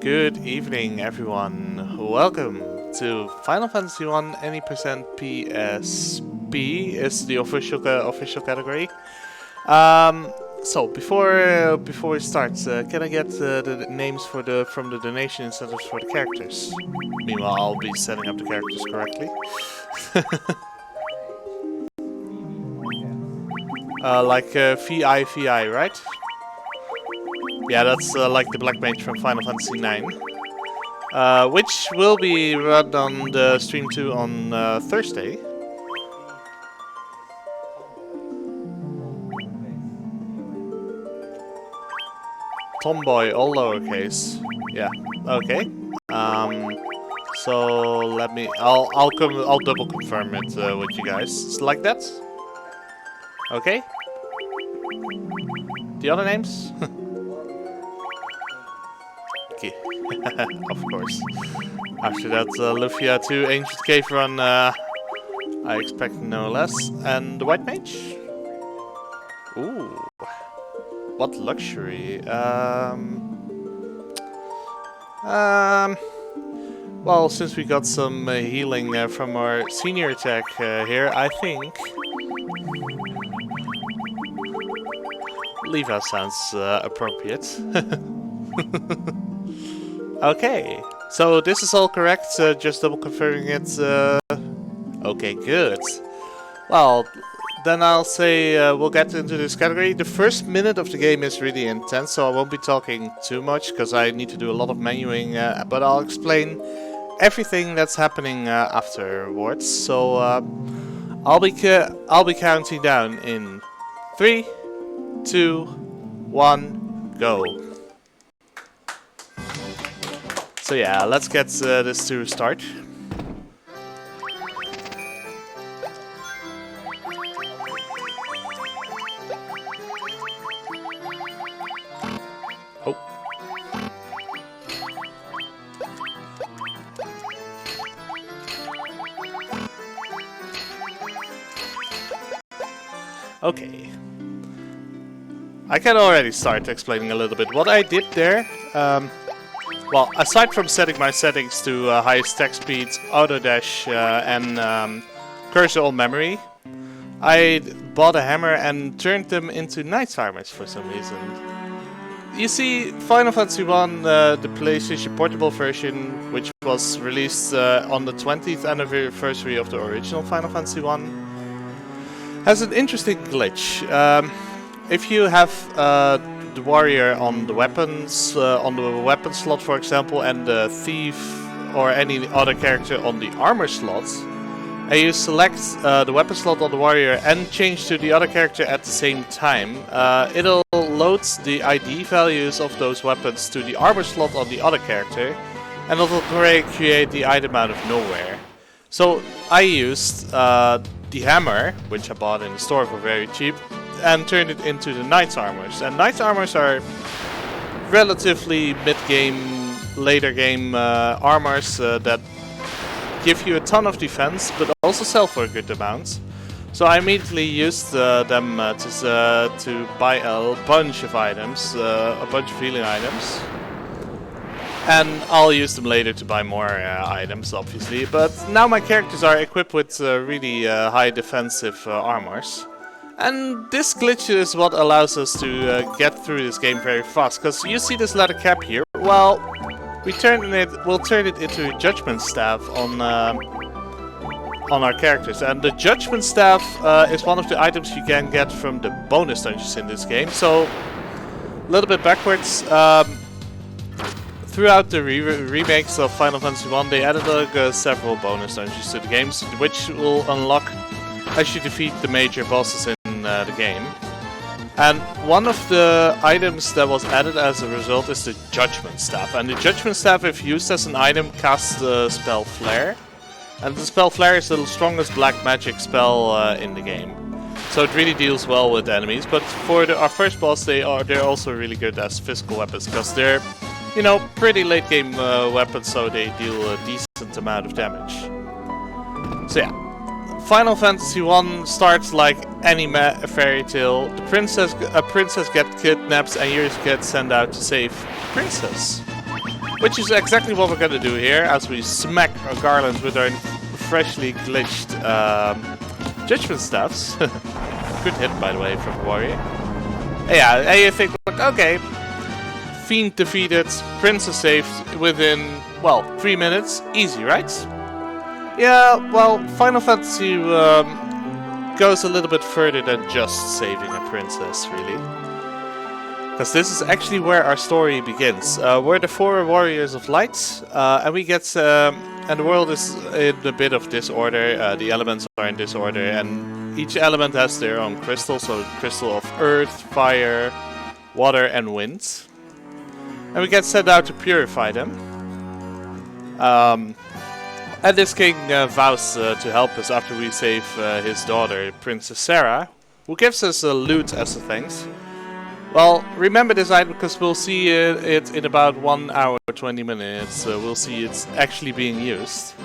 Good evening, everyone. Welcome to Final Fantasy 1 Any Percent PSP is the official category. So before we start, can I get the names from the donation incentives for the characters? Meanwhile, I'll be setting up the characters correctly. Like VI, right? Yeah, that's like the Black Mage from Final Fantasy 9. Which will be run on the stream too on Thursday. Tomboy, all lowercase. Yeah, okay. So let me. I'll double confirm it with you guys. It's like that. Okay. The other names? Okay. Of course. After that, Lufia 2, Ancient Cave Run, I expect no less. And the White Mage? Ooh. What luxury. Well, since we got some healing from our senior attack here, I think Leva sounds appropriate. Okay, so this is all correct, just double confirming it. Okay, good. Well, then I'll say we'll get into this category. The first minute of the game is really intense, so I won't be talking too much because I need to do a lot of menuing, but I'll explain everything that's happening afterwards. So I'll be counting down in 3, 2, 1, go. So yeah, let's get this to start. Oh. Okay. I can already start explaining a little bit what I did there. Well, aside from setting my settings to highest attack speed, auto dash, and cursor on memory, I bought a hammer and turned them into knights armors for some reason. You see, Final Fantasy 1, the PlayStation Portable version, which was released on the 20th anniversary of the original Final Fantasy 1, has an interesting glitch. If you have the warrior on the weapons slot, for example, and the thief or any other character on the armor slot, and you select the weapon slot on the warrior and change to the other character at the same time, it'll load the ID values of those weapons to the armor slot on the other character, and it'll create the item out of nowhere. So I used the hammer, which I bought in the store for very cheap, and turned it into the Knight's Armors. And Knight's Armors are relatively mid-game, later game armors that give you a ton of defense, but also sell for a good amount. So I immediately used them to buy a bunch of items, a bunch of healing items. And I'll use them later to buy more items, obviously. But now my characters are equipped with really high defensive armors. And this glitch is what allows us to get through this game very fast. Because you see this leather cap here? Well, we'll turn it into a Judgment Staff on our characters. And the Judgment Staff is one of the items you can get from the bonus dungeons in this game. So, a little bit backwards. Throughout the remakes of Final Fantasy 1, they added several bonus dungeons to the games, which will unlock as you defeat the major bosses in the game. And one of the items that was added as a result is the Judgment Staff. And the Judgment Staff, if used as an item, casts the spell Flare. And the spell Flare is the strongest black magic spell in the game. So it really deals well with enemies. But for our first boss, they're also really good as physical weapons, because they're, you know, pretty late game weapons, so they deal a decent amount of damage. So yeah. Final Fantasy 1 starts like any fairy tale. A princess gets kidnapped and you get sent out to save the princess. Which is exactly what we're gonna do here, as we smack our garlands with our freshly glitched judgment staffs. Good hit, by the way, from a warrior. Yeah, and you think, like, okay, Fiend defeated, Princess saved within, well, 3 minutes. Easy, right? Yeah, well, Final Fantasy goes a little bit further than just saving a princess, really. Because this is actually where our story begins. We're the 4 warriors of light, and we get, and the world is in a bit of disorder. The elements are in disorder, and each element has their own crystal. So, crystal of earth, fire, water, and wind. And we get sent out to purify them. And this king vows to help us after we save his daughter, Princess Sarah, who gives us a loot as a thanks. Well, remember this item because we'll see it in about 1 hour 20 minutes. We'll see it's actually being used.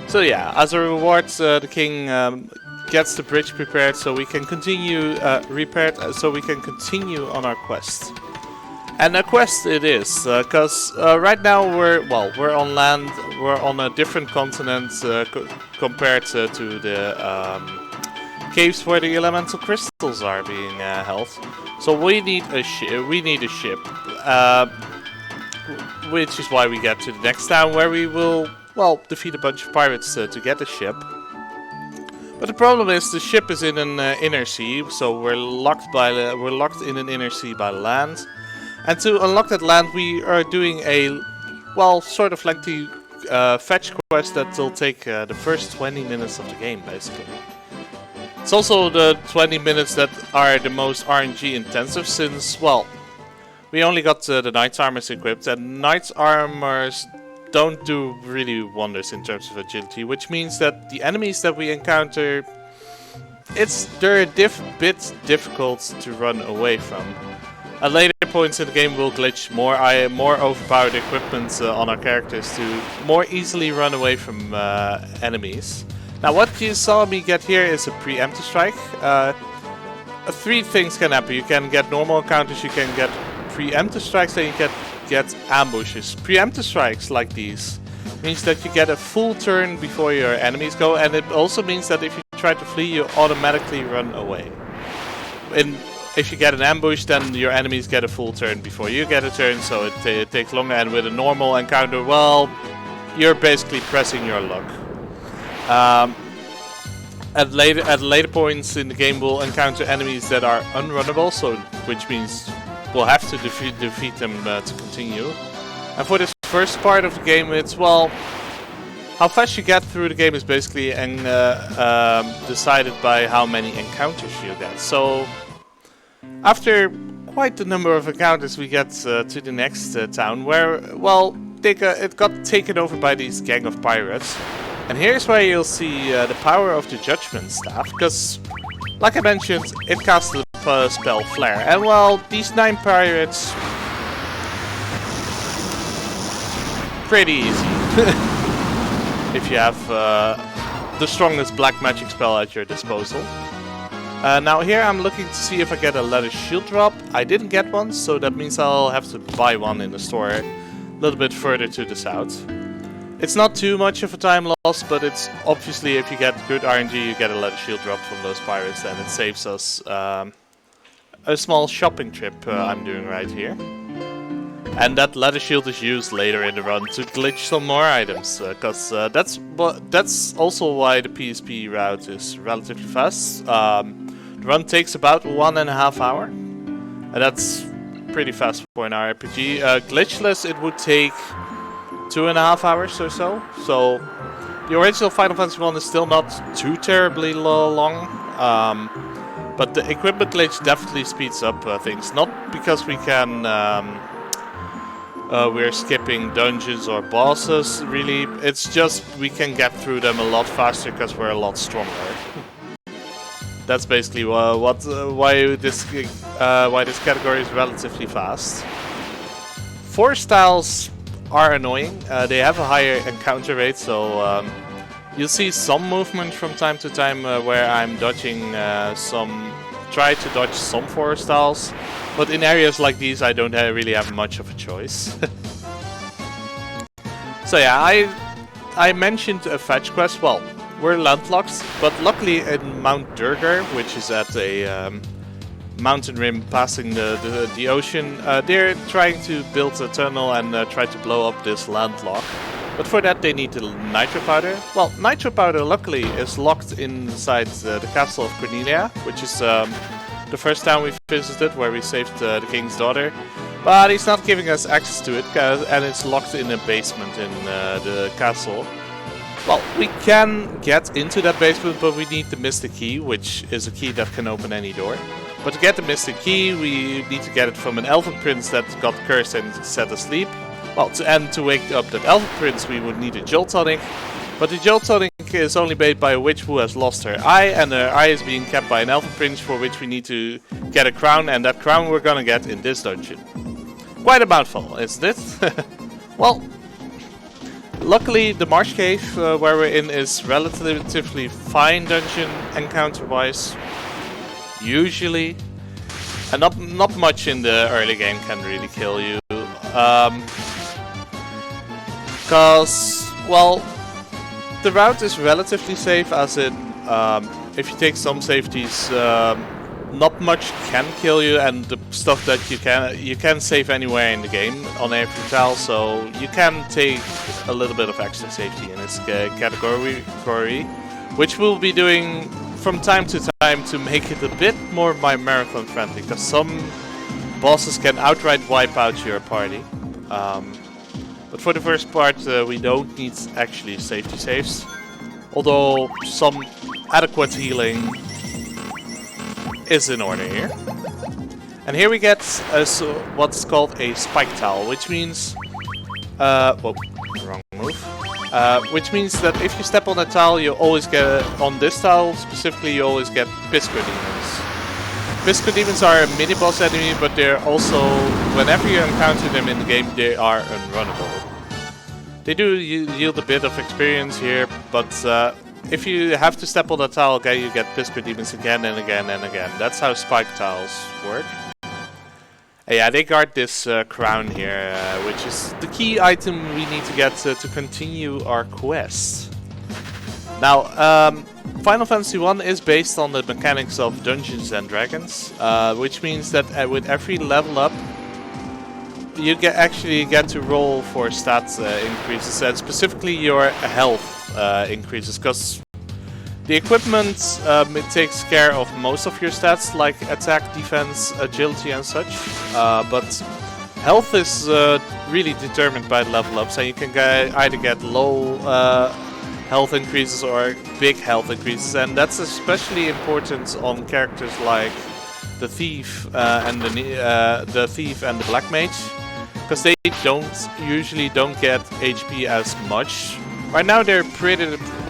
So yeah, as a reward, the king gets the bridge prepared so we can continue so we can continue on our quest. And a quest it is, because right now we're on land, we're on a different continent compared to the caves where the elemental crystals are being held. So we need a ship, which is why we get to the next town where we will, well, defeat a bunch of pirates to get a ship. But the problem is the ship is in an inner sea, so we're locked in an inner sea by land. And to unlock that land, we are doing a, well, sort of lengthy fetch quest that will take the first 20 minutes of the game, basically. It's also the 20 minutes that are the most RNG intensive since, well, we only got the Knight's Armors equipped, and Knight's Armors don't do really wonders in terms of agility, which means that the enemies that we encounter, they're a bit difficult to run away from. At later points in the game we'll glitch more overpowered equipment on our characters to more easily run away from enemies. Now what you saw me get here is a preemptive strike. 3 things can happen. You can get normal encounters, you can get preemptive strikes, and you can get ambushes. Preemptive strikes like these means that you get a full turn before your enemies go, and it also means that if you try to flee you automatically run away. If you get an ambush, then your enemies get a full turn before you get a turn, so it takes longer. And with a normal encounter, well, you're basically pressing your luck. At later points in the game, we'll encounter enemies that are unrunnable, so which means we'll have to defeat them to continue. And for this first part of the game, it's, well, how fast you get through the game is basically decided by how many encounters you get. So after quite a number of encounters, we get to the next town where, well, it got taken over by these gang of pirates. And here's where you'll see the power of the Judgment Staff, because, like I mentioned, it casts the spell Flare. And, well, these 9 pirates, pretty easy. If you have the strongest black magic spell at your disposal. Now here I'm looking to see if I get a leather shield drop. I didn't get one, so that means I'll have to buy one in the store a little bit further to the south. It's not too much of a time loss, but it's obviously if you get good RNG you get a leather shield drop from those pirates, and it saves us a small shopping trip I'm doing right here. And that leather shield is used later in the run to glitch some more items, because that's also why the PSP route is relatively fast. The run takes about 1.5 hours, and that's pretty fast for an RPG. Glitchless, it would take 2.5 hours or so. So the original Final Fantasy 1 is still not too terribly long, but the equipment glitch definitely speeds up things. Not because we can we're skipping dungeons or bosses, really. It's just we can get through them a lot faster because we're a lot stronger. That's basically why this category is relatively fast. 4 styles are annoying. They have a higher encounter rate, so you'll see some movement from time to time where I'm dodging try to dodge some 4 styles, but in areas like these I don't really have much of a choice. So yeah, I mentioned a fetch quest. Well, we're landlocked, but luckily in Mount Durgar, which is at a mountain rim passing the ocean, they're trying to build a tunnel and try to blow up this landlock. But for that they need the nitro powder. Well, nitro powder luckily is locked inside the castle of Cornelia, which is the first town we visited where we saved the king's daughter. But he's not giving us access to it, and it's locked in a basement in the castle. Well, we can get into that basement, but we need the Mystic Key, which is a key that can open any door. But to get the Mystic Key, we need to get it from an elven prince that got cursed and set asleep. Well, to wake up that elven prince, we would need a Jolt tonic. But the Jolt tonic is only made by a witch who has lost her eye, and her eye is being kept by an elven prince, for which we need to get a crown, and that crown we're gonna get in this dungeon. Quite a mouthful, isn't it? Well, luckily the Marsh Cave where we're in is relatively fine dungeon encounter-wise. Usually. And not much in the early game can really kill you. Because, well, the route is relatively safe, as in, if you take some safeties, not much can kill you, and the stuff that you can save anywhere in the game on every tile, so you can take a little bit of extra safety in this category, which we'll be doing from time to time to make it a bit more marathon friendly, because some bosses can outright wipe out your party. But for the first part we don't need actually safety saves, although some adequate healing is in order here. And here we get what's called a spike tile, which means whoa, wrong move. Which means that if you step on a tile, you always get, on this tile specifically, you always get Pisco Demons. Pisco Demons are a mini-boss enemy, but they're also, whenever you encounter them in the game, they are unrunnable. They do yield a bit of experience here, but if you have to step on a tile again, you get Pisco Demons again and again and again. That's how spike tiles work. Yeah, they guard this crown here, which is the key item we need to get to continue our quest. Now, Final Fantasy 1 is based on the mechanics of Dungeons and Dragons, which means that with every level up, you actually get to roll for stats increases, and specifically your health increases, because the equipment it takes care of most of your stats, like attack, defense, agility and such, but health is really determined by the level ups, and you can either get low health increases or big health increases, and that's especially important on characters like the thief and the thief and the black mage, because they usually don't get HP as much. Right now they're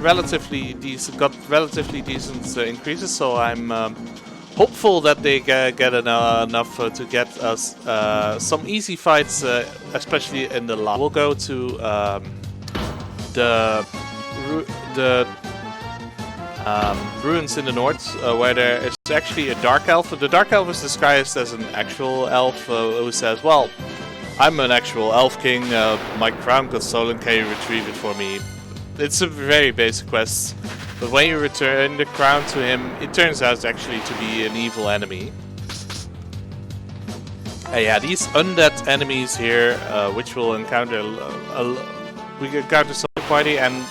relatively decent increases, so I'm hopeful that they get enough to get us some easy fights, especially in the last. We'll go to the ruins in the north, where there is actually a dark elf. The dark elf is disguised as an actual elf who says, well, I'm an actual elf king, my crown got stolen, can you retrieve it for me? It's a very basic quest, but when you return the crown to him, it turns out actually to be an evil enemy. Yeah, these undead enemies here, which we'll encounter, we encounter some party, and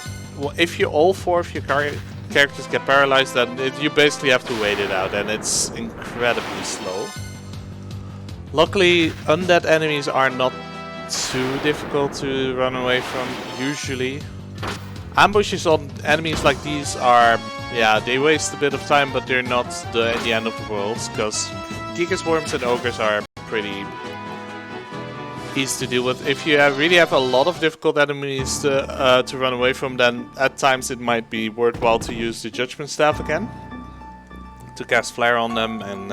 if all four of your characters get paralyzed, then you basically have to wait it out, and it's incredibly slow. Luckily, undead enemies are not too difficult to run away from, usually. Ambushes on enemies like these are, yeah, they waste a bit of time, but they're not the end of the world, because Gigas Worms and Ogres are pretty easy to deal with. If you really have a lot of difficult enemies to run away from, then at times it might be worthwhile to use the Judgment Staff again, to cast Flare on them and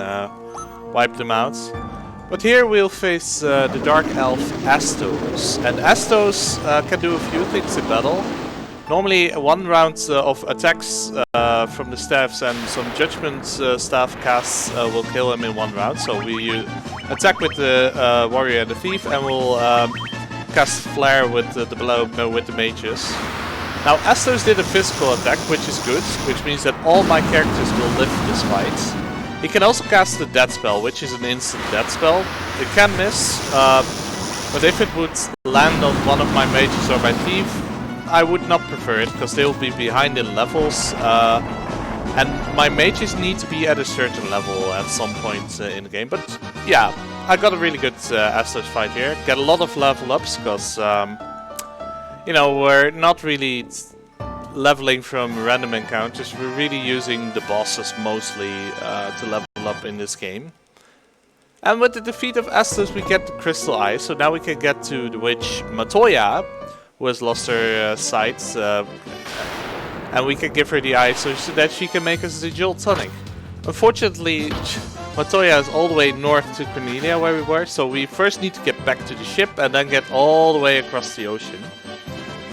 wipe them out. But here we'll face the Dark Elf Astos, and Astos can do a few things in battle. Normally one round of attacks from the staffs and some Judgment Staff casts will kill him in one round. So we attack with the Warrior and the Thief, and we'll cast Flare with the with the mages. Now Astos did a physical attack, which is good, which means that all my characters will live this fight. He can also cast the Death Spell, which is an instant death spell. It can miss, but if it would land on one of my mages or my thief, I would not prefer it, because they will be behind in levels. And my mages need to be at a certain level at some point in the game. But yeah, I got a really good Astos fight here. Get a lot of level ups, because you know, we're not really leveling from random encounters. We're really using the bosses mostly to level up in this game. And with the defeat of Astos, we get the Crystal Eye. So now we can get to the witch Matoya, who has lost her sight. And we can give her the eye so that she can make us the Jolt Tonic. Unfortunately, Matoya is all the way north to Cornelia where we were, so we first need to get back to the ship and then get all the way across the ocean.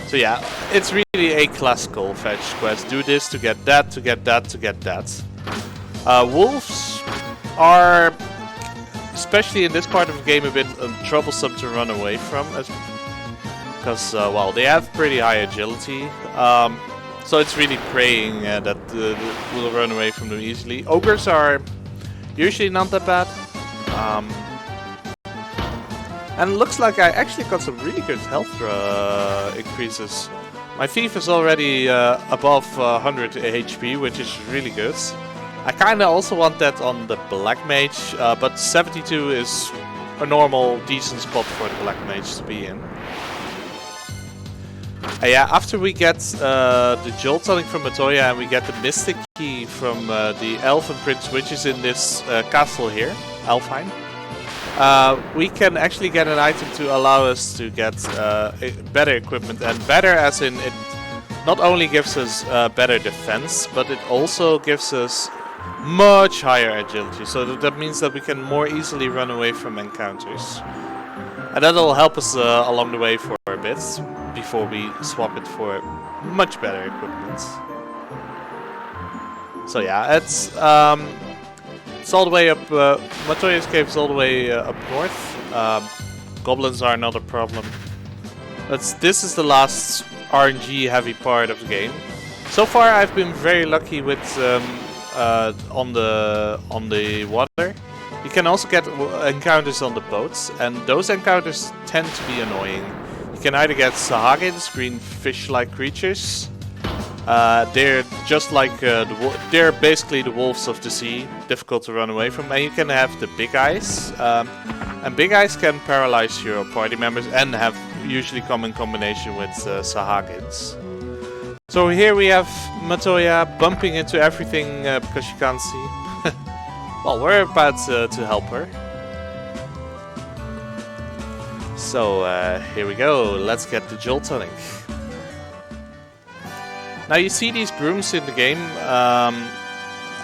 So yeah, it's really a classical fetch quest. Do this to get that, to get that, to get that. Wolves are, especially in this part of the game, a bit troublesome to run away from, because well, they have pretty high agility. So it's really praying that we'll run away from them easily. Ogres are usually not that bad. And it looks like I actually got some really good health increases. My thief is already above 100 HP, which is really good. I kinda also want that on the Black Mage, but 72 is a normal, decent spot for the Black Mage to be in. Yeah, after we get the Jolt Tonic from Matoya and we get the Mystic Key from the Elven Prince, which is in this castle here, Alfheim, we can actually get an item to allow us to get better equipment. And better as in it not only gives us better defense, but it also gives us much higher agility. So that means that we can more easily run away from encounters. And that'll help us along the way for a bit, before we swap it for much better equipment. So yeah, it's all the way up, Matoya's Cave is all the way up north. Goblins are another problem. This is the last RNG heavy part of the game. So far I've been very lucky with on the water. You can also get encounters on the boats, and those encounters tend to be annoying. You can either get Sahagins, green fish-like creatures. They're just like they're basically the wolves of the sea, difficult to run away from. And you can have the big eyes, and big eyes can paralyze your party members and have usually come in combination with Sahagins. So here we have Matoya bumping into everything because she can't see. Well, we're about to help her. So here we go, let's get the Jolt Tonic. Now you see these brooms in the game.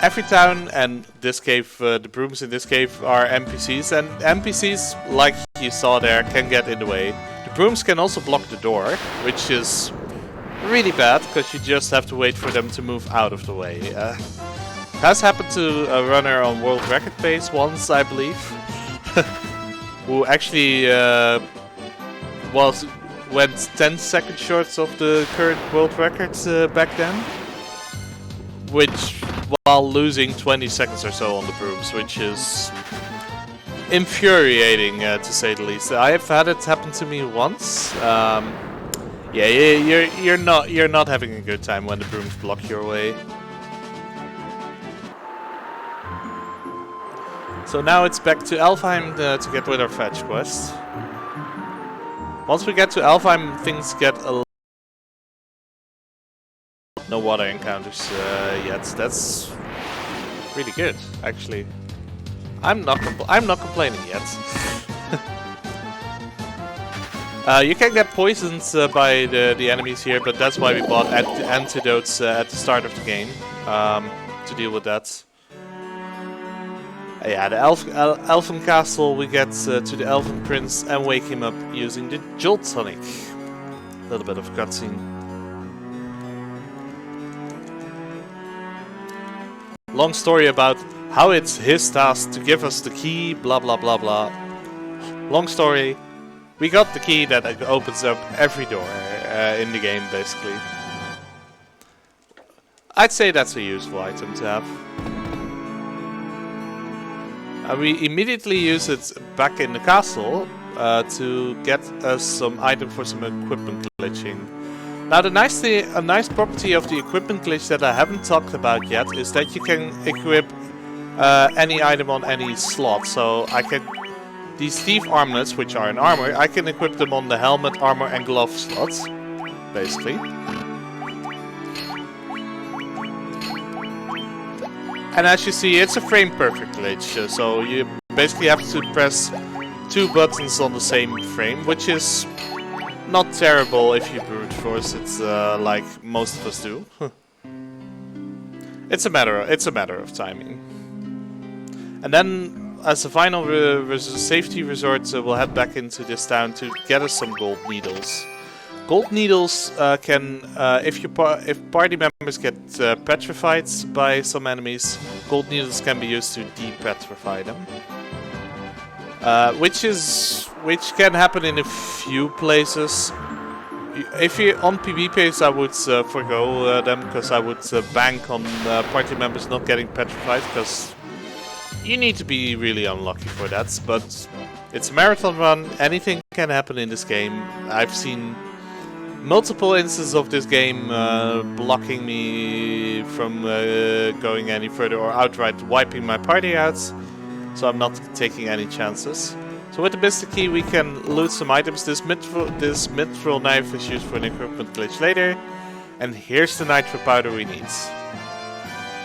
Every town and this cave, the brooms in this cave are NPCs, and NPCs, like you saw there, can get in the way. The brooms can also block the door, which is really bad, because you just have to wait for them to move out of the way. Has happened to a runner on world record pace once, I believe, who actually went 10 seconds short of the current world record back then, which while losing 20 seconds or so on the brooms, which is infuriating to say the least. I have had it happen to me once. Yeah, you're not having a good time when the brooms block your way. So now it's back to Alfheim to get with our fetch quest. Once we get to Alfheim, things get a lot. No water encounters yet. That's really good, actually. I'm not complaining yet. You can get poisoned by the enemies here, but that's why we bought antidotes at the start of the game to deal with that. Yeah, the Elven Castle, we get to the Elven Prince and wake him up using the Jolt Tonic. A little bit of cutscene. Long story about how it's his task to give us the key, blah blah blah blah. Long story, We got the key that opens up every door in the game, basically. I'd say that's a useful item to have. We immediately use it back in the castle to get us some item for some equipment glitching. Now a nice property of the equipment glitch that I haven't talked about yet is that you can equip any item on any slot. So I can, these thief armlets, which are in armor, I can equip them on the helmet, armor and glove slots, basically. And as you see, it's a frame perfect glitch, so you basically have to press 2 buttons on the same frame, which is not terrible if you brute force it like most of us do. It's a matter of timing. And then, as a final safety resort, we'll head back into this town to get us some gold needles. Gold needles can, if party members get petrified by some enemies, gold needles can be used to de-petrify them. Which can happen in a few places. If you're on PvPs, I would forgo them, because I would bank on party members not getting petrified, because you need to be really unlucky for that. But it's a marathon run, anything can happen in this game. I've seen multiple instances of this game blocking me from going any further, or outright wiping my party out, so I'm not taking any chances. So with the Mystic Key we can loot some items. This mithril knife is used for an equipment glitch later, and here's the nitro powder we need.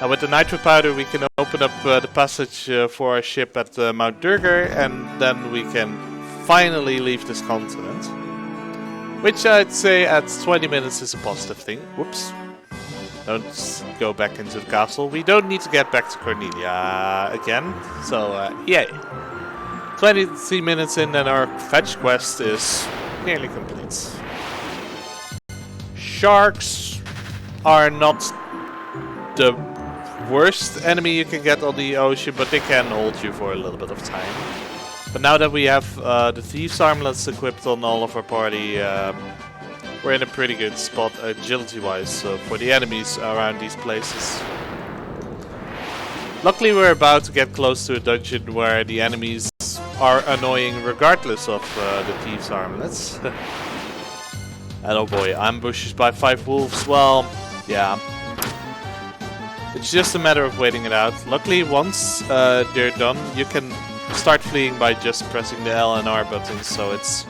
Now with the nitro powder we can open up the passage for our ship at Mount Durgar, and then we can finally leave this continent. Which I'd say at 20 minutes is a positive thing. Whoops. Don't go back into the castle. We don't need to get back to Cornelia again. So, yay. 23 minutes in and our fetch quest is nearly complete. Sharks are not the worst enemy you can get on the ocean, but they can hold you for a little bit of time. But now that we have the Thieves Armlets equipped on all of our party, we're in a pretty good spot agility-wise for the enemies around these places. Luckily we're about to get close to a dungeon where the enemies are annoying regardless of the Thieves Armlets. And oh boy, ambushes by 5 wolves, well, yeah. It's just a matter of waiting it out. Luckily once they're done, you can start fleeing by just pressing the L and R buttons, so it's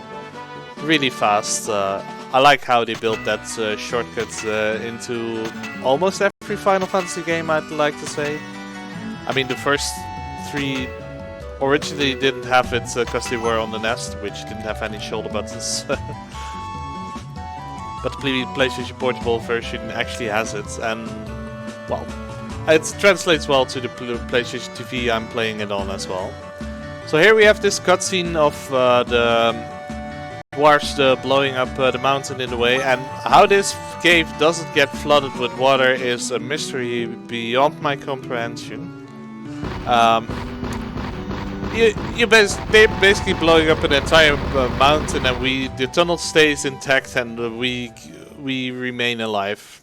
really fast. I like how they built that shortcut into almost every Final Fantasy game, I'd like to say. I mean, the first 3 originally didn't have it because they were on the Nest, which didn't have any shoulder buttons. But the PlayStation Portable version actually has it, and well, it translates well to the PlayStation TV I'm playing it on as well. So here we have this cutscene of the dwarves blowing up the mountain in the way, and how this cave doesn't get flooded with water is a mystery beyond my comprehension. They're basically blowing up an entire mountain, and the tunnel stays intact, and we remain alive.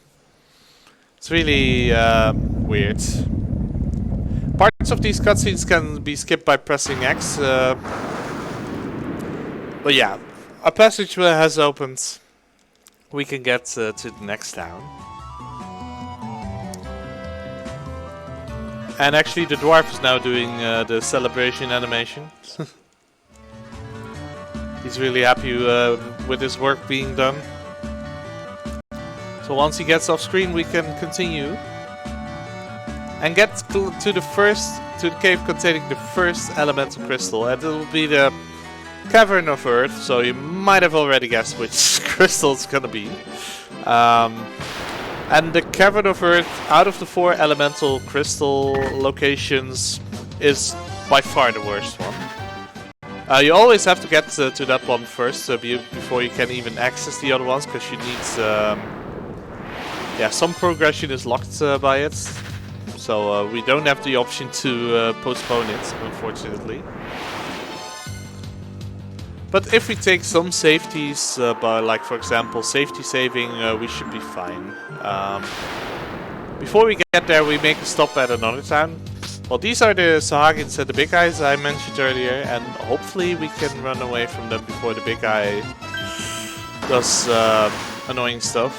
It's really weird. Parts of these cutscenes can be skipped by pressing X, but yeah, a passage has opened. We can get to the next town. And actually the dwarf is now doing the celebration animation. He's really happy with his work being done. So once he gets off screen we can continue and get to the cave containing the first elemental crystal, and it will be the Cavern of Earth, so you might have already guessed which crystal it's gonna be. And the Cavern of Earth, out of the 4 elemental crystal locations, is by far the worst one. You always have to get to that one first before you can even access the other ones, because you need... yeah, some progression is locked by it. So we don't have the option to postpone it, unfortunately. But if we take some safeties, by like for example safety saving, we should be fine. Before we get there, we make a stop at another town. Well, these are the Sahagins and the big guys I mentioned earlier, and hopefully we can run away from them before the big guy does annoying stuff.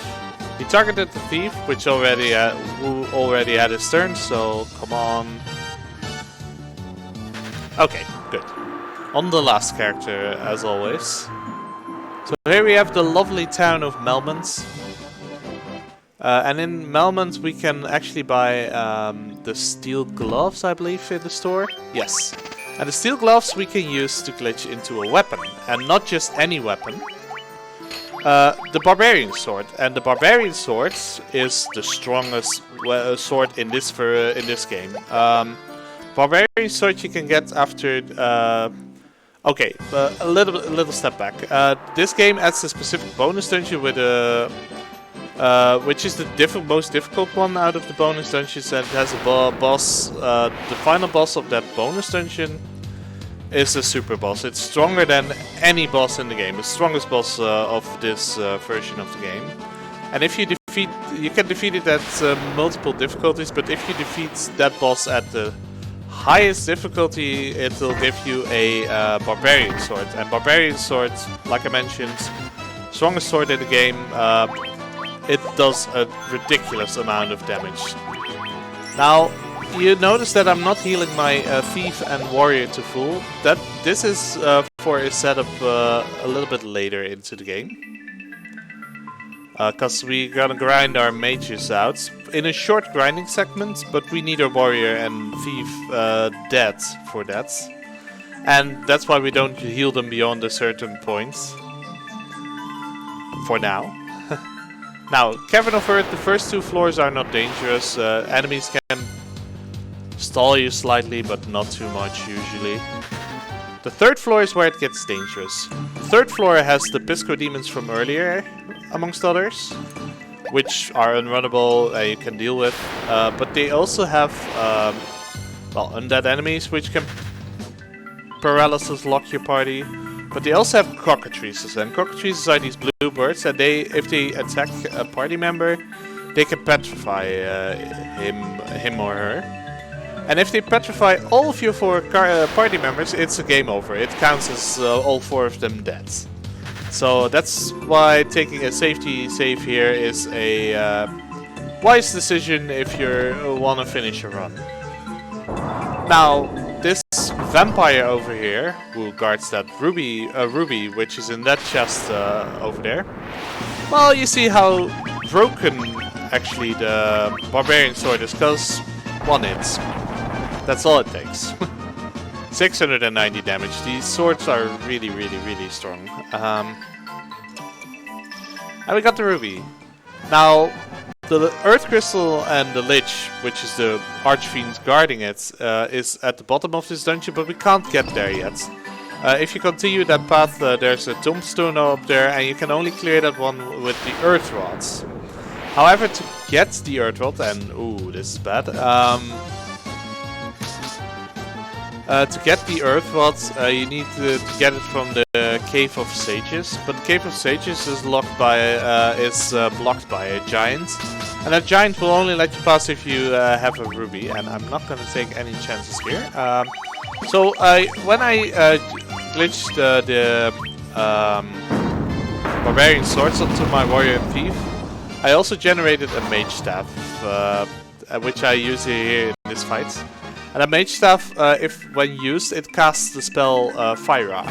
He targeted the thief, which who already had his turn, so come on. Okay, good. On the last character, as always. So here we have the lovely town of Malmö. And in Malmö we can actually buy the steel gloves, I believe, in the store. Yes. And the steel gloves we can use to glitch into a weapon. And not just any weapon. The Barbarian Sword. And the Barbarian Sword is the strongest sword in this game. Barbarian Sword you can get after... okay, a little step back. This game adds a specific bonus dungeon with a... which is the most difficult one out of the bonus dungeons, and it has a boss. The final boss of that bonus dungeon is a super boss. It's stronger than any boss in the game. The strongest boss of this version of the game. And if you defeat, you can defeat it at multiple difficulties. But if you defeat that boss at the highest difficulty, it will give you a Barbarian Sword. And Barbarian Sword, like I mentioned, strongest sword in the game. It does a ridiculous amount of damage. Now, you notice that I'm not healing my thief and warrior to full. This is for a setup a little bit later into the game. Because we're gonna grind our mages out in a short grinding segment, but we need our warrior and thief dead for that. And that's why we don't heal them beyond a certain point. For now. Now, Cavern of Earth, the first two floors are not dangerous. Enemies can stall you slightly, but not too much usually. The third floor is where it gets dangerous. The third floor has the Pisco demons from earlier, amongst others, which are unrunnable, you can deal with. But they also have, well, undead enemies, which can paralysis lock your party. But they also have cockatrices, and cockatrices are these blue birds, and if they attack a party member, they can petrify him or her. And if they petrify all of your 4 party members, it's a game over. It counts as all 4 of them dead. So that's why taking a safety save here is a wise decision if you want to finish a run. Now, this vampire over here, who guards that ruby, which is in that chest over there. Well, you see how broken actually the Barbarian Sword is, because 1 hit. That's all it takes. 690 damage. These swords are really, really, really strong. And we got the ruby. Now, the Earth Crystal and the Lich, which is the Archfiend guarding it, is at the bottom of this dungeon, but we can't get there yet. If you continue that path, there's a tombstone up there, and you can only clear that one with the Earth Rods. However, to get the Earth Rod, and ooh, this is bad. To get the Earth Rod, you need to get it from the Cave of Sages, but the Cave of Sages is blocked by a giant, and that giant will only let you pass if you have a ruby, and I'm not going to take any chances here. So when I glitched the Barbarian Swords onto my Warrior and Thief, I also generated a Mage Staff, which I use here in this fight. And a Mage Staff, when used, it casts the spell Fire.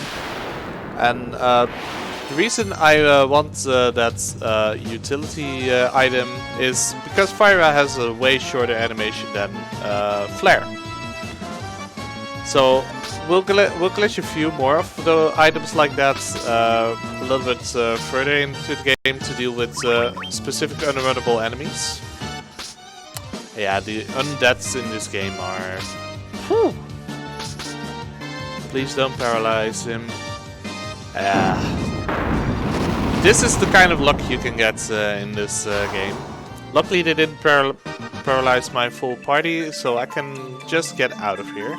And the reason I want that utility item is because Fire has a way shorter animation than Flare. So we'll glitch a few more of the items like that a little bit further into the game to deal with specific unrunnable enemies. Yeah, the undeads in this game are... Whew. Please don't paralyze him. This is the kind of luck you can get in this game. Luckily they didn't paralyze my full party, so I can just get out of here.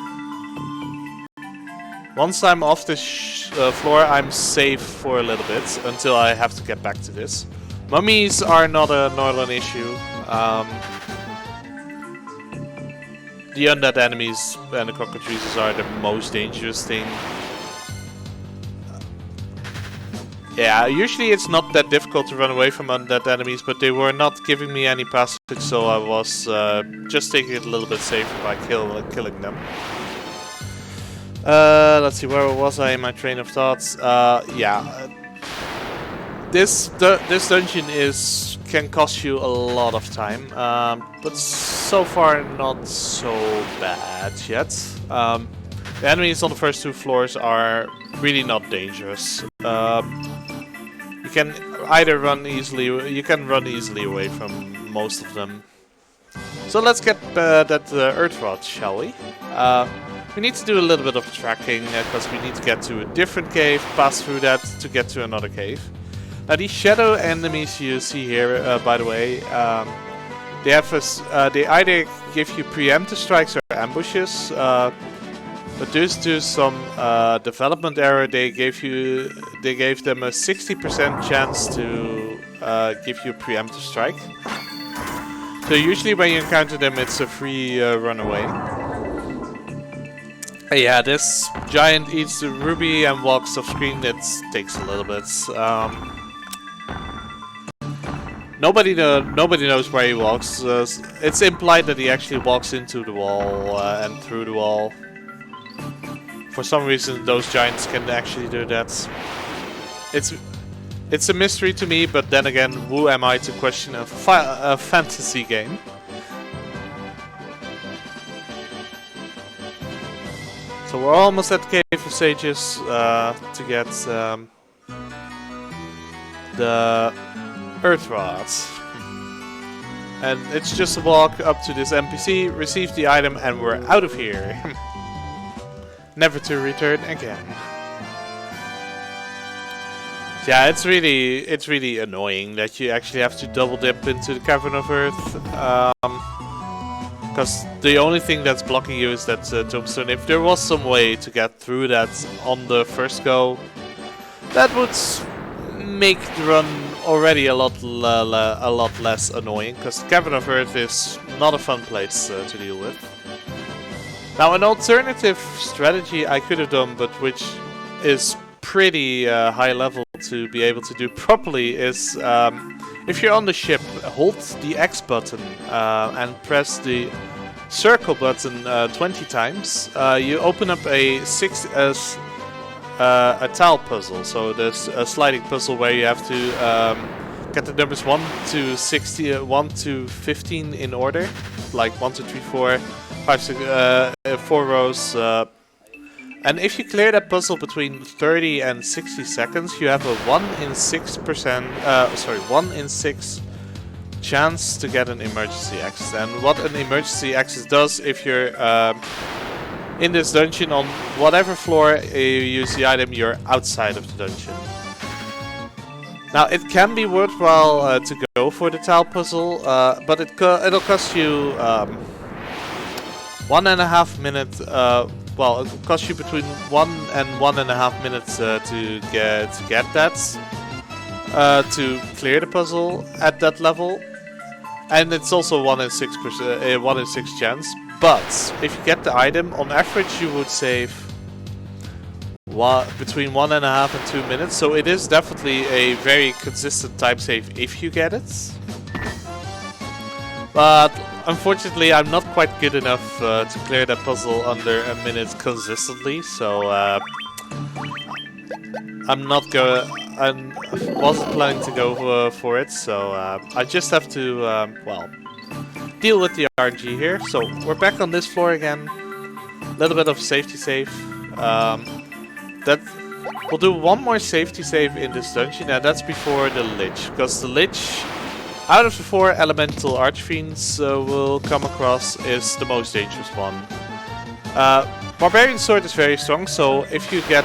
Once I'm off this floor, I'm safe for a little bit until I have to get back to this. Mummies are not an issue. The undead enemies and the cockatrices are the most dangerous thing. Yeah, usually it's not that difficult to run away from undead enemies, but they were not giving me any passage, so I was just taking it a little bit safer by killing them. Let's see, where was I in my train of thoughts? Yeah, this dungeon can cost you a lot of time, but so far not so bad yet. The enemies on the first two floors are really not dangerous. You can either run easily, away from most of them. So let's get that earth rod, shall we? We need to do a little bit of tracking because we need to get to a different cave, pass through that to get to another cave. Now these shadow enemies you see here, by the way, they either give you preemptive strikes or ambushes, but due to some development error, they gave them a 60% chance to give you a preemptive strike. So usually when you encounter them, it's a free runaway. Yeah, this giant eats the ruby and walks off screen. It takes a little bit. Nobody knows where he walks. It's implied that he actually walks into the wall and through the wall. For some reason, those giants can actually do that. It's a mystery to me, but then again, who am I to question a fantasy game? So we're almost at the Cave of Sages to get the Earth Rods. And it's just a walk up to this NPC, receive the item, and we're out of here. Never to return again. Yeah, it's really annoying that you actually have to double dip into the Cavern of Earth. Because the only thing that's blocking you is that tombstone. If there was some way to get through that on the first go, that would make the run already a lot less annoying. Because the Cavern of Earth is not a fun place to deal with. Now, an alternative strategy I could have done, but which is pretty high level to be able to do properly, is if you're on the ship, hold the X button and press the circle button 20 times. You open up a tile puzzle. So there's a sliding puzzle where you have to get the numbers 1 to 15 in order, like 1, 2, 3, 4, 5, 6, 4 rows. And if you clear that puzzle between 30 and 60 seconds, you have a 1 in 6 chance to get an emergency exit. And what an emergency exit does, if you're in this dungeon on whatever floor you use the item, you're outside of the dungeon. Now it can be worthwhile to go for the tile puzzle, but it'll cost you 1.5 minutes. Well, it'll cost you between 1 and 1.5 minutes to get that, to clear the puzzle at that level, and it's also 1 in 6 chance. But if you get the item, on average you would save between 1.5 and 2 minutes. So it is definitely a very consistent time save if you get it. But unfortunately, I'm not quite good enough to clear that puzzle under a minute consistently, so I wasn't planning to go for it, so I just have to, well, deal with the RNG here. So we're back on this floor again. A little bit of safety save. We'll do one more safety save in this dungeon, and that's before the Lich, because the Lich, out of the 4 elemental archfiends we'll come across, is the most dangerous one. Barbarian Sword is very strong, so if you get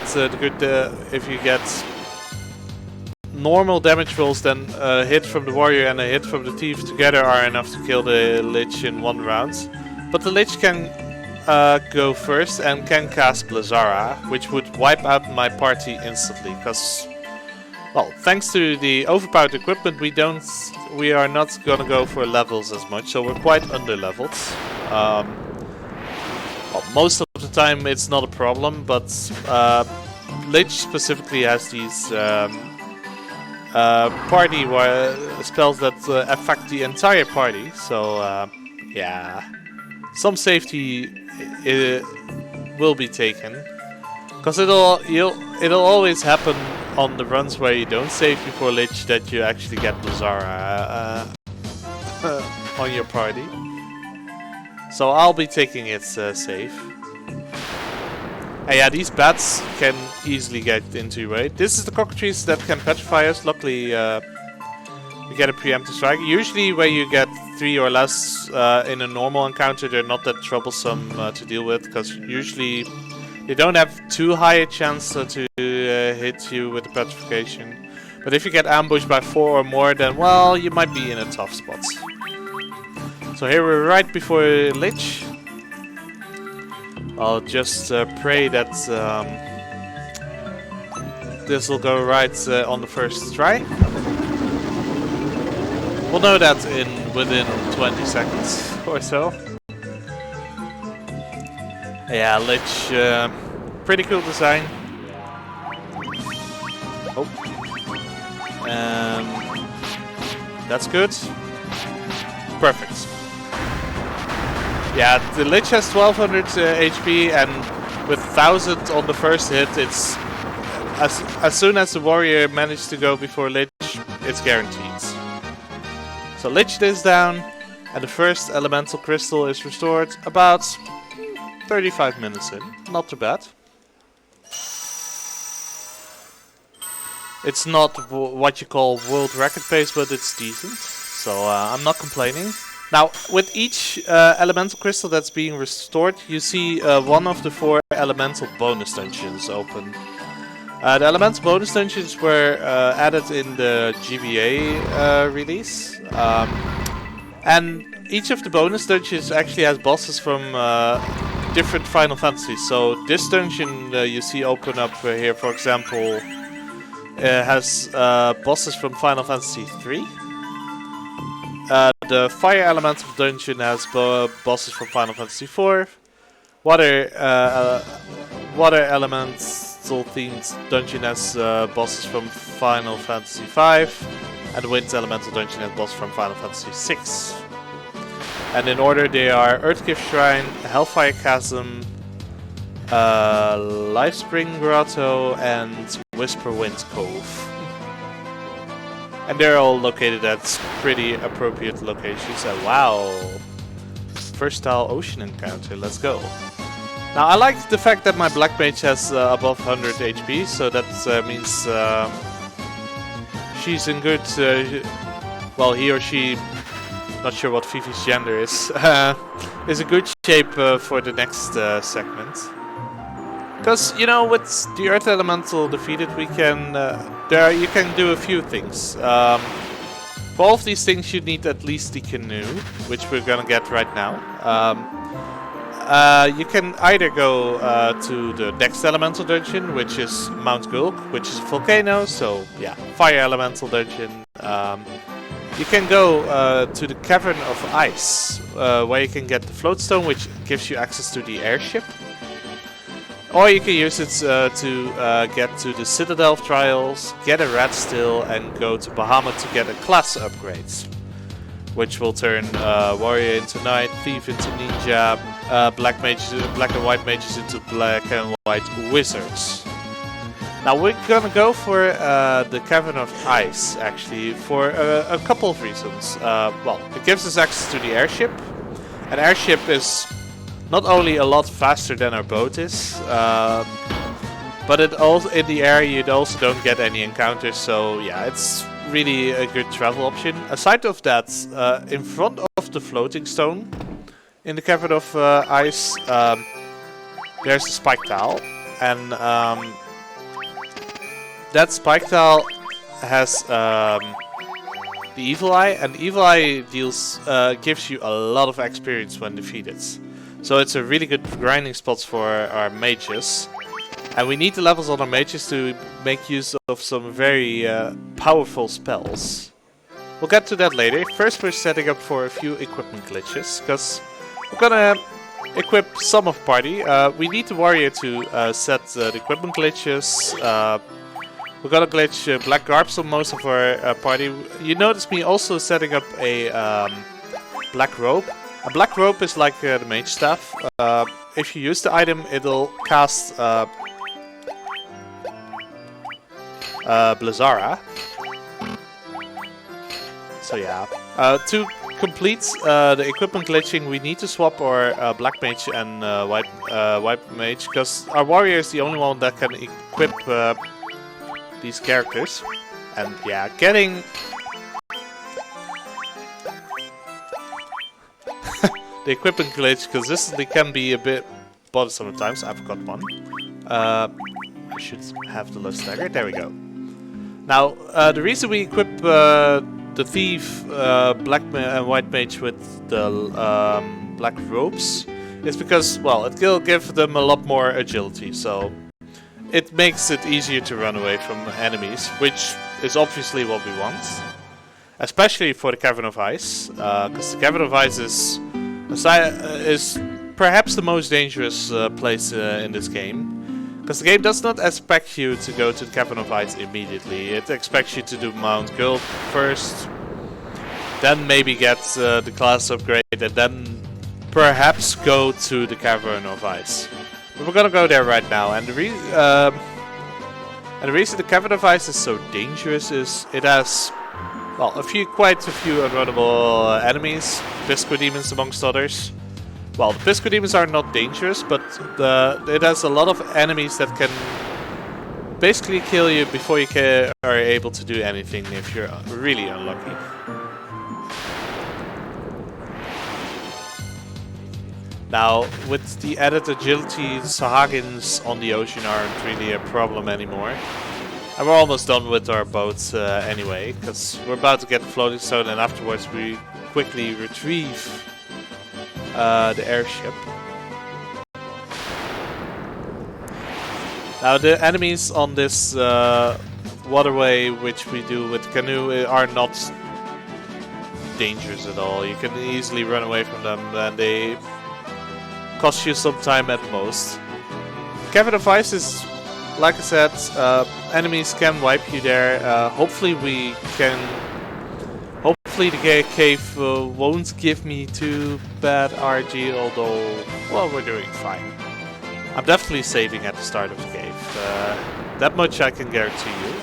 normal damage rolls, then a hit from the warrior and a hit from the thief together are enough to kill the Lich in 1 round. But the Lich can go first and can cast Blizzara, which would wipe out my party instantly. Because, well, thanks to the overpowered equipment, we are not gonna go for levels as much, so we're quite under-leveled. Well, most of the time it's not a problem, but Lich specifically has these party spells that affect the entire party, so yeah, some safety will be taken, because it'll always happen on the runs where you don't save before Lich that you actually get Blizzara on your party. So I'll be taking it safe. And yeah, these bats can easily get into your way. This is the cockatrice that can petrify us. Luckily, we get a preemptive strike. Usually when you get 3 or less in a normal encounter, they're not that troublesome to deal with, because usually they don't have too high a chance to hit you with the petrification. But if you get ambushed by 4 or more, then well, you might be in a tough spot. So here we're right before Lich. I'll just pray that this will go right on the first try. We'll know that within 20 seconds or so. Yeah, Lich, pretty cool design. Oh, that's good. Perfect. Yeah, the Lich has 1200 HP, and with 1000 on the first hit, it's as soon as the warrior managed to go before Lich, it's guaranteed. So Lich is down, and the first elemental crystal is restored about 35 minutes in. Not too bad. It's not what you call world record pace, but it's decent. So I'm not complaining. Now, with each elemental crystal that's being restored, you see one of the 4 elemental bonus dungeons open. The elemental bonus dungeons were added in the GBA release. And each of the bonus dungeons actually has bosses from different Final Fantasies. So this dungeon you see open up here, for example, has bosses from Final Fantasy 3. The Fire Elemental Dungeon has bosses from Final Fantasy IV. Water Elemental Themed Dungeon has bosses from Final Fantasy V. And the Wind Elemental Dungeon has bosses from Final Fantasy VI. And in order they are Earthgift Shrine, Hellfire Chasm, Lifespring Grotto, and Whisperwind Cove. And they're all located at pretty appropriate locations. And wow! Versatile ocean encounter, let's go. Now I like the fact that my Black Mage has above 100 HP, so that means she's in good... well, he or she, not sure what Fifi's gender is in good shape for the next segment. Because, you know, with the Earth Elemental defeated, we can... you can do a few things. For all of these things you need at least the canoe, which we're gonna get right now. You can either go to the next elemental dungeon, which is Mount Gulk, which is a volcano, so yeah, fire elemental dungeon. You can go to the Cavern of Ice, where you can get the float stone, which gives you access to the airship. Or you can use it to get to the Citadel Trials, get a rat still, and go to Bahamut to get a class upgrade, which will turn warrior into knight, thief into ninja, black and white mages into black and white wizards. Now we're gonna go for the Cavern of Ice, actually, for a couple of reasons. Well, it gives us access to the airship. An airship is not only a lot faster than our boat is, but it also in the air you also don't get any encounters, so yeah, it's really a good travel option. Aside of that, in front of the floating stone in the Cavern of Ice, there's a spike tile, and that spike tile has the Evil Eye, and Evil Eye gives you a lot of experience when defeated. So it's a really good grinding spot for our mages. And we need the levels on our mages to make use of some very powerful spells. We'll get to that later. First we're setting up for a few equipment glitches, because we're gonna equip some of party. We need the warrior to set the equipment glitches. We're gonna glitch black garbs on most of our party. You notice me also setting up a black robe. A black robe is like the mage staff. If you use the item, it'll cast Blizzara. So yeah. To complete the equipment glitching, we need to swap our black mage and white mage, because our warrior is the only one that can equip these characters. And yeah, getting the equipment glitch consistently can be a bit bothersome at times. I forgot one. I should have the lust dagger. There we go. Now, the reason we equip the thief, black and white mage with the black robes is because, well, it will give them a lot more agility. So it makes it easier to run away from enemies, which is obviously what we want. Especially for the Cavern of Ice, because the Cavern of Ice is perhaps the most dangerous place in this game. Because the game does not expect you to go to the Cavern of Ice immediately. It expects you to do Mount Gulp first, then maybe get the class upgrade, and then perhaps go to the Cavern of Ice. But we're gonna go there right now, and the reason the Cavern of Ice is so dangerous is it has, well, quite a few unrunnable enemies, Pisco Demons amongst others. Well, the Pisco Demons are not dangerous, but it has a lot of enemies that can basically kill you before you are able to do anything if you're really unlucky. Now, with the added agility, Sahagins on the ocean aren't really a problem anymore. And we're almost done with our boats anyway, because we're about to get the floating stone, and afterwards we quickly retrieve the airship. Now the enemies on this waterway, which we do with canoe, are not dangerous at all. You can easily run away from them, and they cost you some time at most. Cavern of Ice is, like I said, enemies can wipe you there. Hopefully the cave won't give me too bad RG, although, well, we're doing fine. I'm definitely saving at the start of the cave. That much I can guarantee you.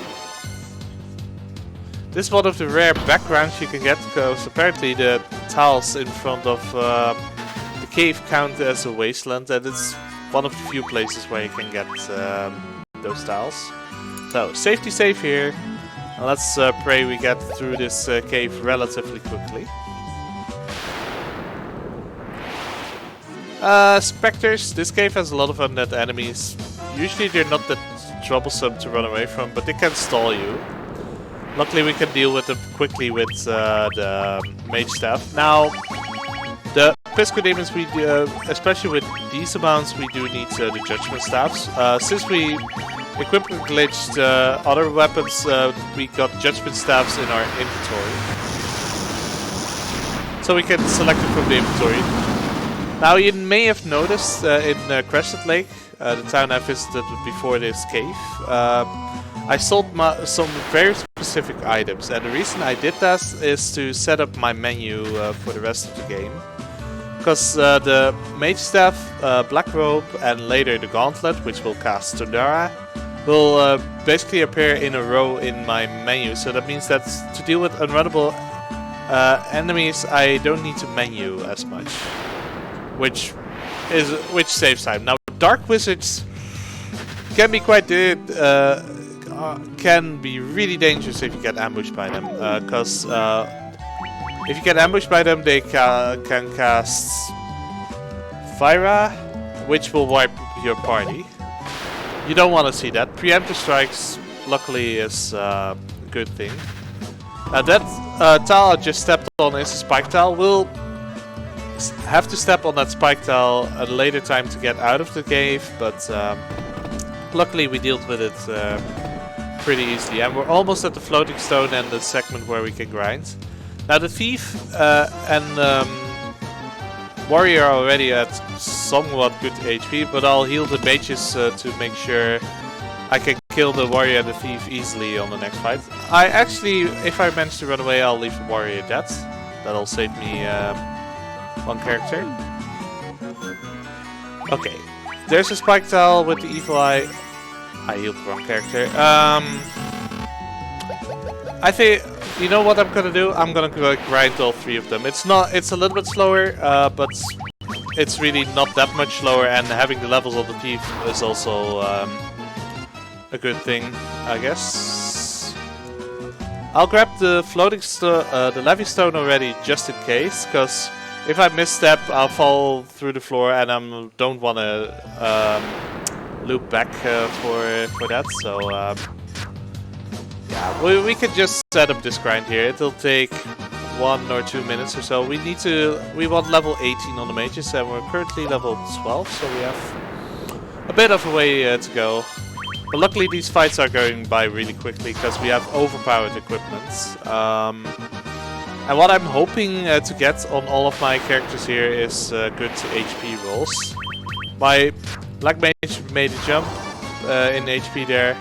This is one of the rare backgrounds you can get, because apparently the tiles in front of the cave count as a wasteland, and it's one of the few places where you can get those tiles. So, safety safe here. Let's pray we get through this cave relatively quickly. Spectres. This cave has a lot of undead enemies. Usually they're not that troublesome to run away from, but they can stall you. Luckily we can deal with them quickly with the mage staff. Now, the Pisco Demons, we do, especially with these amounts, we do need the judgment staffs. Since we equipment glitched other weapons, we got judgment staffs in our inventory. So we can select it from the inventory. Now you may have noticed in Crescent Lake, the town I visited before this cave, I sold some very specific items, and the reason I did that is to set up my menu for the rest of the game. Because the Mage Staff, Black Robe, and later the Gauntlet, which will cast Tundra, will basically appear in a row in my menu. So that means that to deal with unrunnable enemies, I don't need to menu as much, which saves time. Now, Dark Wizards can be quite can be really dangerous if you get ambushed by them. Because if you get ambushed by them, they can cast Fyra, which will wipe your party. You don't want to see that. Preemptive strikes, luckily, is a good thing. Now that tile I just stepped on is a spike tile. Will have to step on that spike tile at a later time to get out of the cave, but luckily we dealt with it pretty easily. And we're almost at the floating stone and the segment where we can grind. Now the thief and warrior are already at somewhat good HP, but I'll heal the mages to make sure I can kill the warrior and the thief easily on the next fight. I actually, if I manage to run away, I'll leave the warrior dead. That'll save me one character. Okay, there's a spike tile with the evil eye. I healed the wrong character. I think, you know what I'm gonna do? I'm gonna grind all three of them. It's a little bit slower, but it's really not that much slower, and having the levels of the thief is also a good thing, I guess. I'll grab the floating the levy stone already, just in case, because if I misstep, I'll fall through the floor, and I don't want to loop back for that. So yeah, we could just set up this grind here. It'll take 1 or 2 minutes or so. We want level 18 on the mages, and we're currently level 12, so we have a bit of a way to go. But luckily these fights are going by really quickly because we have overpowered equipment. And what I'm hoping to get on all of my characters here is good HP rolls. My Black Mage made a jump in HP there.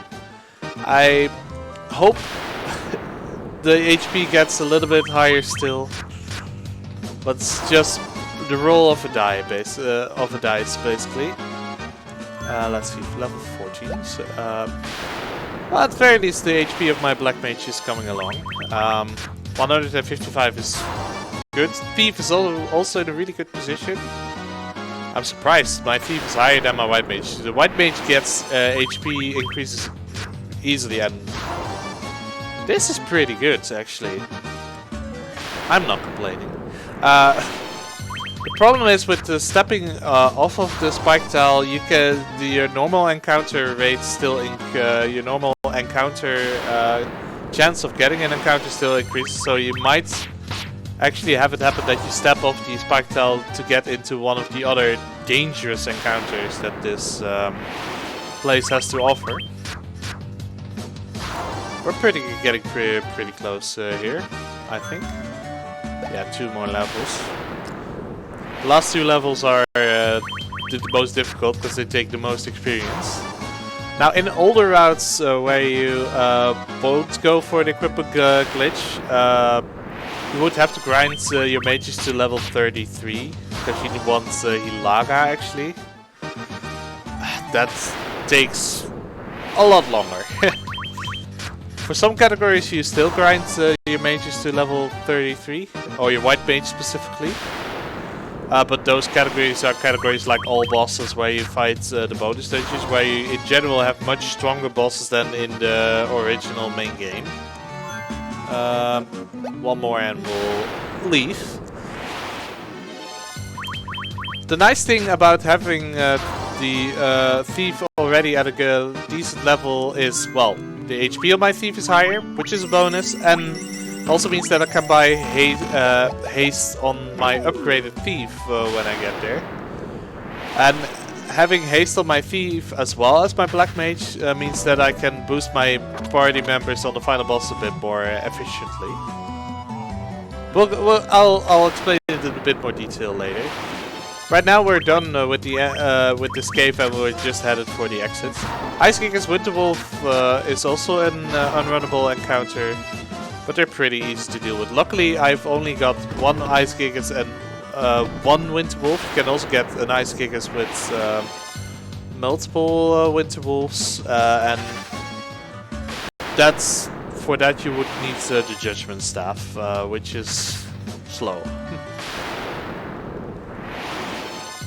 I hope the HP gets a little bit higher still, but it's just the roll of a dice basically. Let's see, level 14. So, well, at the very least, the HP of my Black Mage is coming along. 155 is good. Thief is also in a really good position. I'm surprised. My Thief is higher than my White Mage. The White Mage gets HP increases easily, and this is pretty good, actually. I'm not complaining. The problem is with the stepping off of the spike tile, your normal encounter rate still your normal encounter chance of getting an encounter still increases, so you might actually have it happen that you step off the spike tile to get into one of the other dangerous encounters that this place has to offer. We're getting pretty close here, I think. Yeah, 2 more levels. The last 2 levels are the most difficult because they take the most experience. Now, in older routes where you won't go for the equipment glitch, you would have to grind your mages to level 33 because you want Hilaga actually. That takes a lot longer. For some categories, you still grind your mages to level 33, or your white mage specifically. But those categories are categories like all bosses, where you fight the bonus dungeons, where you in general have much stronger bosses than in the original main game. One more and we'll leave. The nice thing about having the thief already at a decent level is, well, the HP of my thief is higher, which is a bonus, and also means that I can buy haste on my upgraded thief when I get there. And having haste on my thief as well as my black mage means that I can boost my party members on the final boss a bit more efficiently. I'll explain it in a bit more detail later. Right now we're done with this cave and we're just headed for the exit. Ice Giga's Winter Wolf is also an unrunnable encounter, but they're pretty easy to deal with. Luckily, I've only got 1 Ice Gigas and 1 Winter Wolf. You can also get an Ice Gigas with multiple Winter Wolves, and for that you would need the Judgment Staff, which is slow.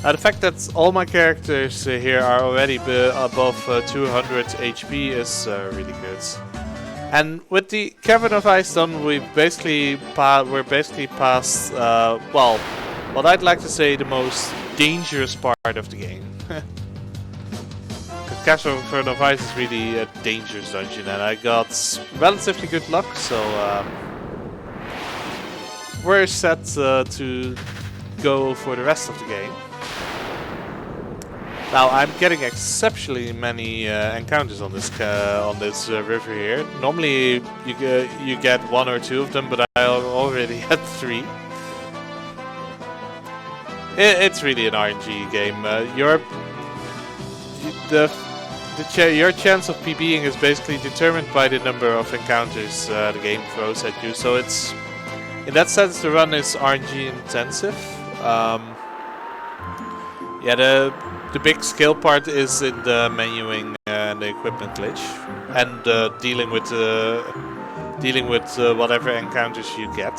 The fact that all my characters here are already above 200 HP is really good. And with the Cavern of Earth done, we're basically past, well, what I'd like to say the most dangerous part of the game. Cavern of Earth is really a dangerous dungeon, and I got relatively good luck, so we're set to go for the rest of the game. Now I'm getting exceptionally many encounters on this river here. Normally you get 1 or 2 of them, but I already had 3. It's really an RNG game. Your chance of PBing is basically determined by the number of encounters the game throws at you. So it's, in that sense, the run is RNG intensive. Yeah, the big skill part is in the menuing and the equipment glitch, and dealing with whatever encounters you get.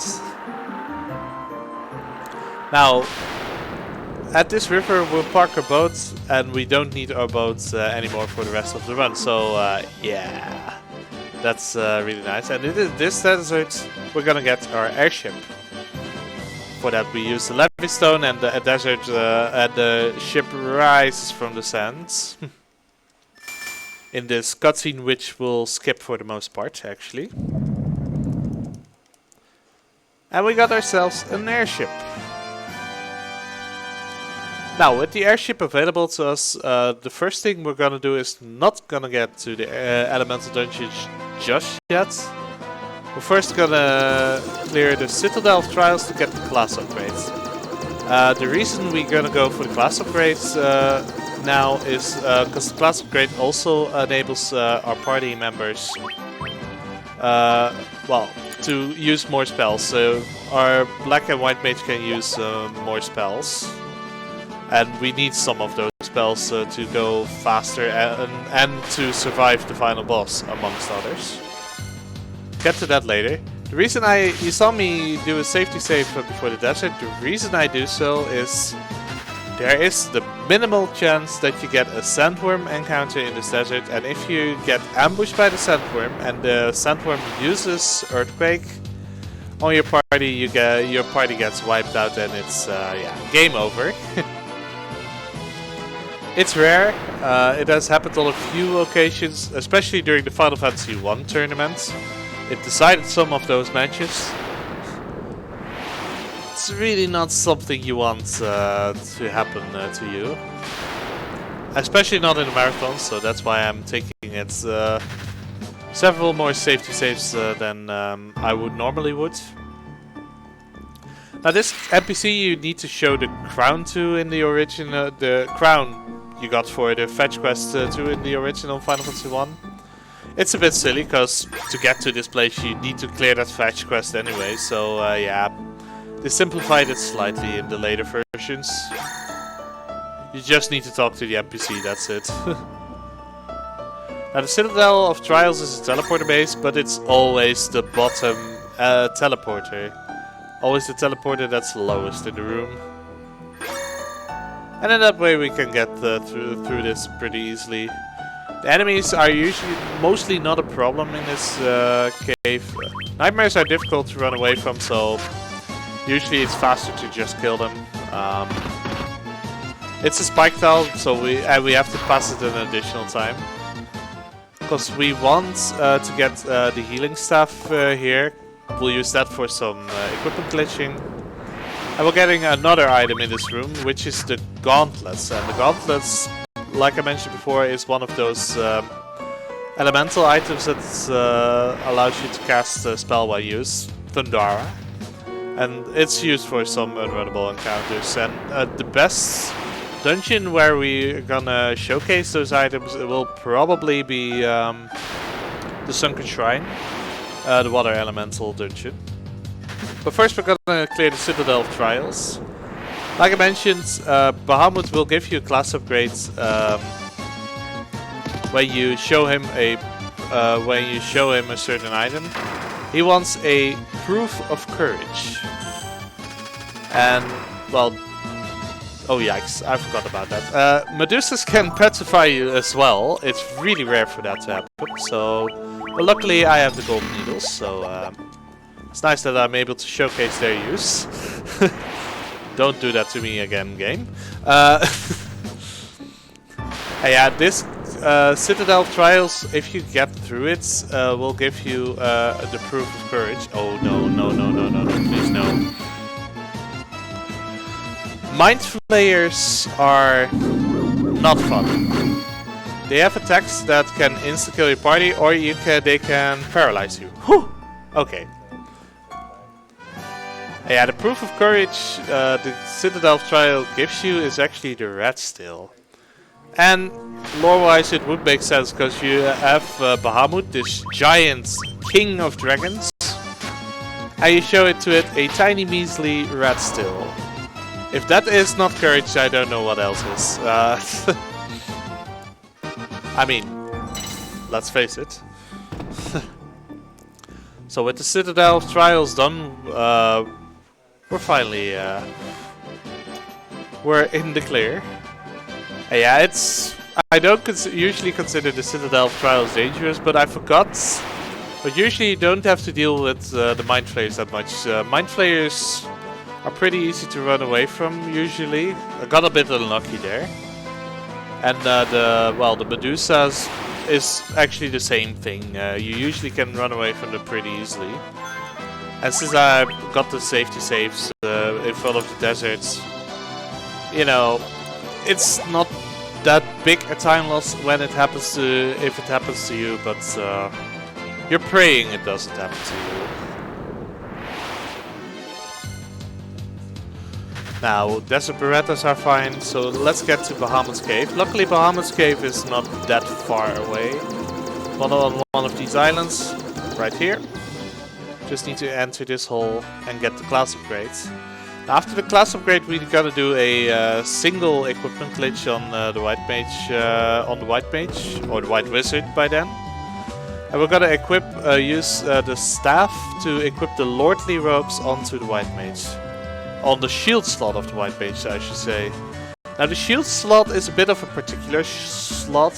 Now, at this river we'll park our boats, and we don't need our boats anymore for the rest of the run. So yeah, that's really nice. And in this desert we're gonna get our airship. For that we use the Labyrinth Stone and the desert, and the ship rises from the sands. In this cutscene, which we'll skip for the most part, actually. And we got ourselves an airship. Now, with the airship available to us, the first thing we're gonna do is not gonna get to the elemental dungeon just yet. We're first gonna clear the Citadel Trials to get the class upgrades. The reason we're gonna go for the class upgrades now is because the class upgrade also enables our party members well, to use more spells. So our black and white mage can use more spells, and we need some of those spells to go faster and to survive the final boss, amongst others. Get to that later. The reason you saw me do a safety save before the desert, the reason I do so is there is the minimal chance that you get a sandworm encounter in this desert, and if you get ambushed by the sandworm and the sandworm uses Earthquake on your party, your party gets wiped out, and it's yeah, game over. It's rare. It has happened on a few occasions, especially during the Final Fantasy 1 tournament. It decided some of those matches. It's really not something you want to happen to you. Especially not in a marathon, so that's why I'm taking it several more safety saves than I would normally would. Now this NPC you need to show the crown to in the original, the crown you got for the fetch quest to in the original Final Fantasy 1. It's a bit silly, because to get to this place you need to clear that fetch quest anyway, so yeah, they simplified it slightly in the later versions. You just need to talk to the NPC, that's it. Now the Citadel of Trials is a teleporter base, but it's always the bottom teleporter. Always the teleporter that's lowest in the room. And in that way we can get through this pretty easily. The enemies are usually mostly not a problem in this cave. Nightmares are difficult to run away from, so usually it's faster to just kill them. It's a spike tile, so we have to pass it an additional time. Because we want to get the healing staff here. We'll use that for some equipment glitching. And we're getting another item in this room, which is the gauntlets. And the gauntlets, like I mentioned before, is one of those elemental items that allows you to cast a spell while you use Thundara. And it's used for some unrunnable encounters. And the best dungeon where we're gonna showcase those items will probably be the Sunken Shrine, the water elemental dungeon. But first we're gonna clear the Citadel Trials. Like I mentioned, Bahamut will give you class upgrades when you show him a certain item. He wants a proof of courage. And well, oh yikes, I forgot about that. Medusas can petrify you as well. It's really rare for that to happen. So, well, luckily I have the golden needles, so it's nice that I'm able to showcase their use. Don't do that to me again, game. Yeah, this Citadel Trials, if you get through it, will give you the proof of courage. Oh no, no, no, no, no, no, please no. Mind Flayers are not fun. They have attacks that can insta-kill your party, or they can paralyze you. Whew! Okay. Yeah, the proof of courage the Citadel Trial gives you is actually the red still. And lore-wise it would make sense, because you have Bahamut, this giant king of dragons. And you show it to it a tiny measly red still. If that is not courage, I don't know what else is. I mean, let's face it. So with the Citadel Trials done, we're finally we're in the clear. Yeah, I don't usually consider the Citadel Trials dangerous, but I forgot. But usually you don't have to deal with the Mind Flayers that much. Mind Flayers are pretty easy to run away from usually. I got a bit unlucky there. And the Medusas is actually the same thing. You usually can run away from them pretty easily. And since I got the safety saves in front of the deserts, you know, it's not that big a time loss when it happens to, if it happens to you, but you're praying it doesn't happen to you. Now, Desert Berettas are fine, so let's get to Bahamut's Cave. Luckily, Bahamut's Cave is not that far away. On one of these islands, right here. Just need to enter this hole and get the class upgrade. Now, after the class upgrade, we gotta do a single equipment glitch on the White Mage, or the White Wizard by then. And we're gonna equip, use the staff to equip the Lordly Robes onto the White Mage. On the shield slot of the White Mage, I should say. Now the shield slot is a bit of a particular slot,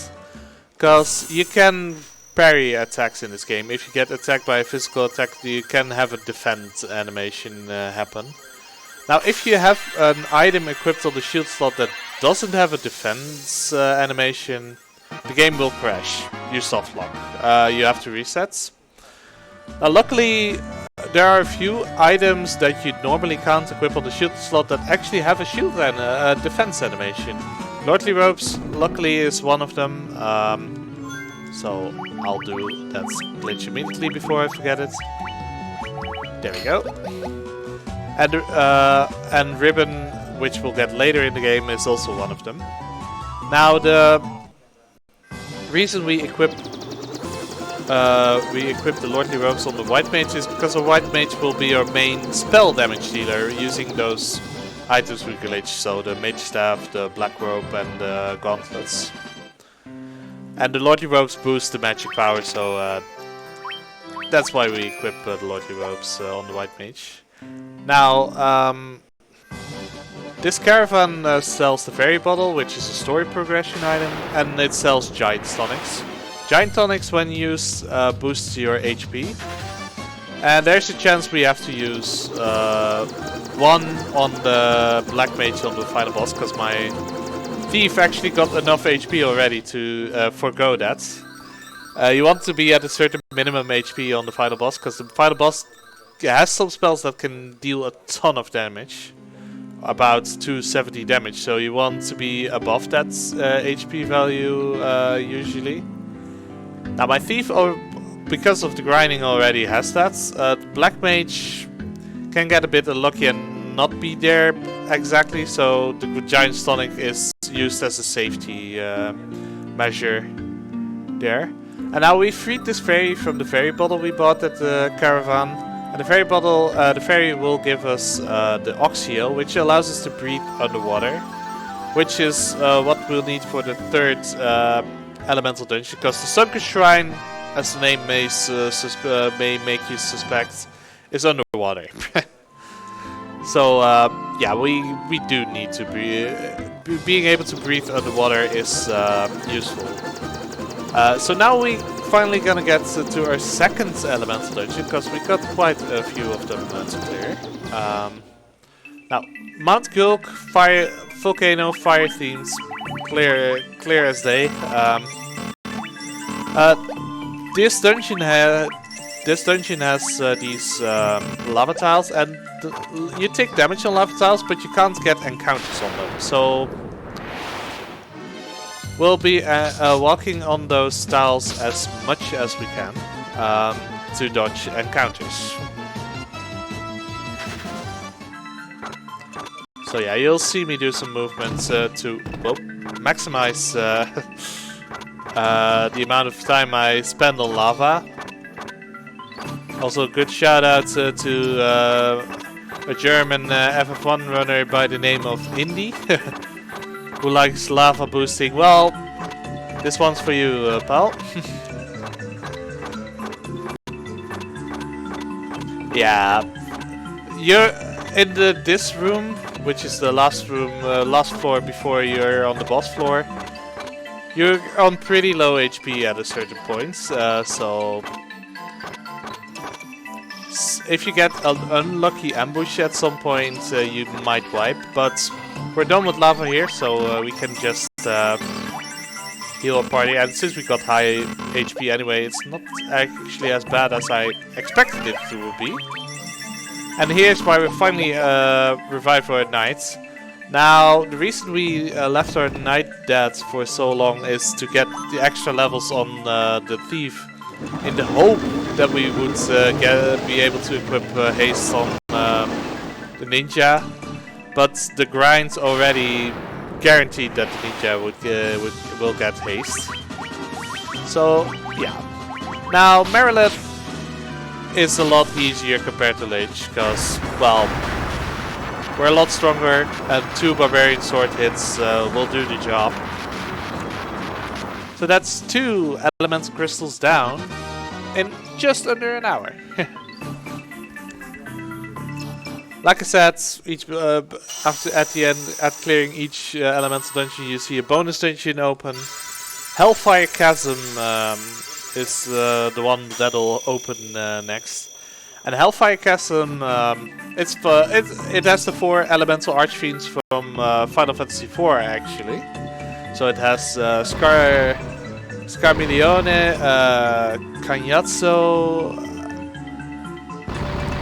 because you can parry attacks in this game. If you get attacked by a physical attack, you can have a defense animation happen. Now if you have an item equipped on the shield slot that doesn't have a defense animation, the game will crash. You soft lock. You have to reset. Now luckily, there are a few items that you normally can't equip on the shield slot that actually have a shield and a defense animation. Lordly Robes, luckily, is one of them. So I'll do that glitch immediately before I forget it. There we go. And Ribbon, which we'll get later in the game, is also one of them. Now the reason we equip the Lordly Robes on the White Mage is because a White Mage will be our main spell damage dealer using those items we glitch. So the Mage Staff, the Black Robe, and the Gauntlets. And the Lordly Robes boost the magic power, so that's why we equip the Lordly Robes on the White Mage. Now, this caravan sells the Fairy Bottle, which is a story progression item, and it sells Giant Tonics. Giant Tonics, when used, boosts your HP. And there's a chance we have to use one on the Black Mage on the final boss, because my Thief actually got enough HP already to forego that. You want to be at a certain minimum HP on the final boss, because the final boss has some spells that can deal a ton of damage. About 270 damage, so you want to be above that HP value usually. Now my Thief, because of the grinding, already has that. Black Mage can get a bit unlucky and not be there exactly, so the Giant Tonic is used as a safety measure there. And now we freed this fairy from the fairy bottle we bought at the caravan. And the fairy bottle, the fairy will give us the Oxyel, which allows us to breathe underwater, which is what we'll need for the third elemental dungeon, because the Sunken Shrine, as the name may make you suspect, is underwater. So yeah, we do need to be being able to breathe underwater is useful. So now we finally gonna get to our second elemental dungeon, because we got quite a few of them to clear. Now Mount Gulk, fire volcano, fire themes, clear as day. This dungeon this dungeon has these lava tiles, and you take damage on lava tiles, but you can't get encounters on them. So we'll be walking on those tiles as much as we can to dodge encounters. So yeah, you'll see me do some movements to maximize the amount of time I spend on lava. Also, good shout out to a German FF1 runner by the name of Indy, who likes lava boosting. Well, this one's for you, pal. Yeah, you're in this room, which is the last room, last floor before you're on the boss floor. You're on pretty low HP at a certain point, so if you get an unlucky ambush at some point, you might wipe. But we're done with lava here, so we can just heal our party. And since we got high HP anyway, it's not actually as bad as I expected it to be. And here's why we finally revived our knights. Now, the reason we left our knight dead for so long is to get the extra levels on the thief, in the hope that we would be able to equip haste on the ninja. But the grind already guaranteed that the ninja will get haste. So yeah. Now Marilyn is a lot easier compared to Lich, because, well, we're a lot stronger, and 2 barbarian sword hits will do the job. So that's 2 elemental crystals down in just under an hour. Like I said, each at the end, at clearing each elemental dungeon, you see a bonus dungeon open. Hellfire Chasm is the one that'll open next. And Hellfire Chasm, it has the 4 elemental archfiends from Final Fantasy IV actually. So it has Scarmiglione, Cagnazzo,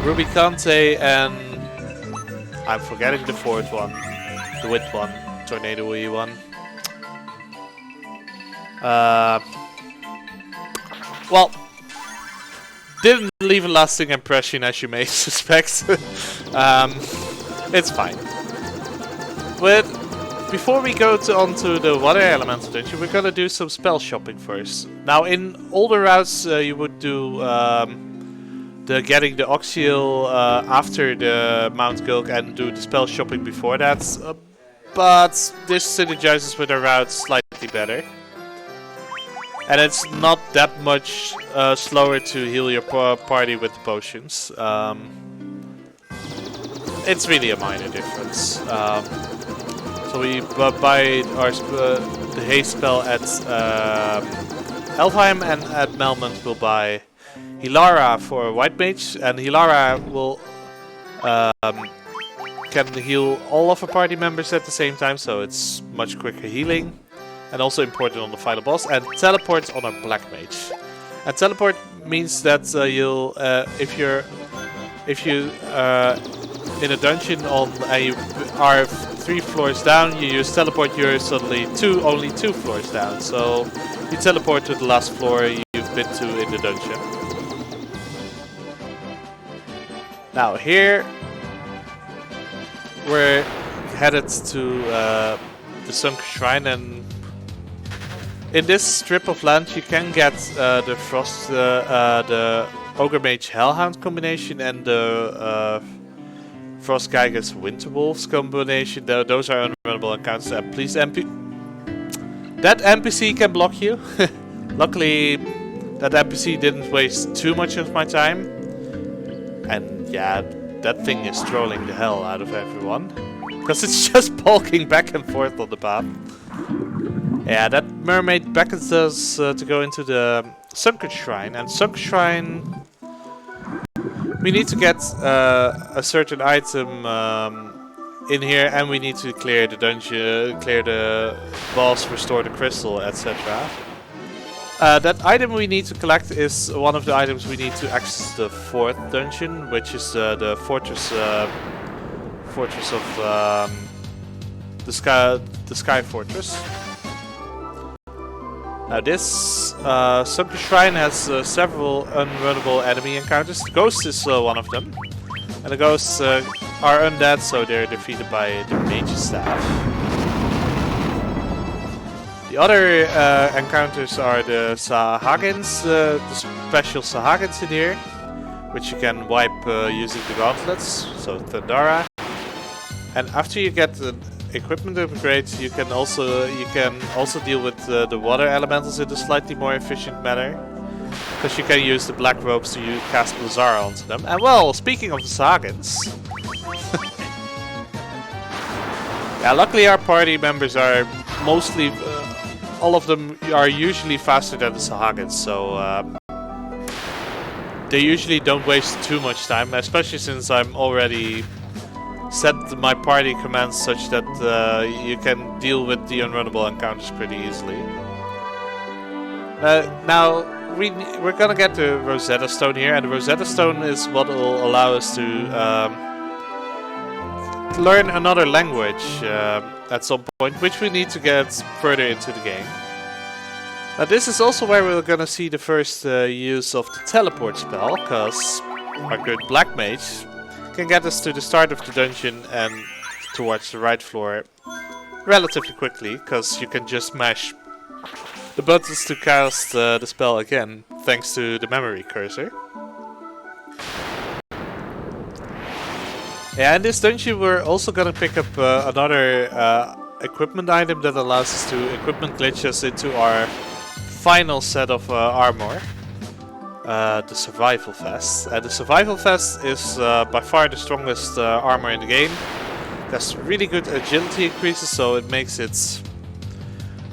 Rubicante, and I'm forgetting the 4th one, the wit one, tornado-y one. Well, didn't leave a lasting impression, as you may suspect. It's fine. But before we go onto the water elemental dungeon, we're gonna do some spell shopping first. Now, in older routes, you would do getting the Oxial after the Mount Gilg and do the spell shopping before that. But this synergizes with our routes slightly better. And it's not that much slower to heal your party with the potions. It's really a minor difference. So we buy the haste spell at Elfheim, and at Malmö we'll buy Hilara for White Mage, and Hilara will can heal all of our party members at the same time, so it's much quicker healing. And also important on the final boss, and teleport on a Black Mage. And teleport means that you'll if you in a dungeon and you are 3 floors down, you use teleport, you're suddenly only 2 floors down. So you teleport to the last floor you've been to in the dungeon. Now here we're headed to the Sunken Shrine, and in this strip of land you can get the the Ogre Mage Hellhound combination and the Frost Geiger's Winter Wolves combination. Those are unrunnable encounters, and please that NPC can block you. Luckily that NPC didn't waste too much of my time, and yeah, that thing is trolling the hell out of everyone, because it's just bulking back and forth on the path. Yeah, that mermaid beckons us to go into the Sunken Shrine, and Sunken Shrine, we need to get a certain item in here, and we need to clear the dungeon, clear the boss, restore the crystal, etc. That item we need to collect is one of the items we need to access the 4th dungeon, which is the fortress of the Sky Fortress. Now this sunken shrine has several unrunnable enemy encounters. The ghost is one of them, and the ghosts are undead, so they're defeated by the mage's staff. The other encounters are the Sahagins, the special Sahagins in here, which you can wipe using the gauntlets, so Thundara. And after you get an equipment upgrade, you can also deal with the water elementals in a slightly more efficient manner, because you can use the black ropes to cast Blizzara onto them. And well, speaking of the Sahagins, yeah, luckily our party members are mostly. All of them are usually faster than the Sahagins, so they usually don't waste too much time, especially since I'm already set my party commands such that you can deal with the unrunnable encounters pretty easily. Now, we're gonna get the Rosetta Stone here, and the Rosetta Stone is what will allow us to learn another language at some point, which we need to get further into the game. Now this is also where we're gonna see the first use of the teleport spell, because our good black mage can get us to the start of the dungeon and towards the right floor relatively quickly, because you can just mash the buttons to cast the spell again, thanks to the memory cursor. Yeah, in this dungeon we're also gonna pick up another equipment item that allows us to equipment glitch us into our final set of armor, the Survival Vest. The Survival Vest is by far the strongest armor in the game. It has really good agility increases, so it makes it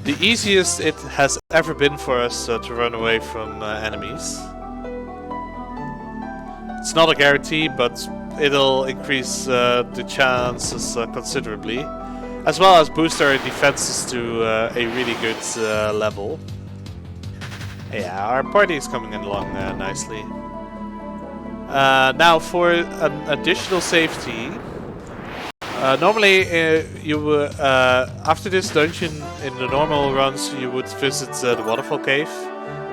the easiest it has ever been for us to run away from enemies. It's not a guarantee, but it'll increase the chances considerably, as well as boost our defenses to a really good level. Yeah, our party is coming along nicely. Now for an additional safety, normally after this dungeon in the normal runs you would visit the waterfall cave.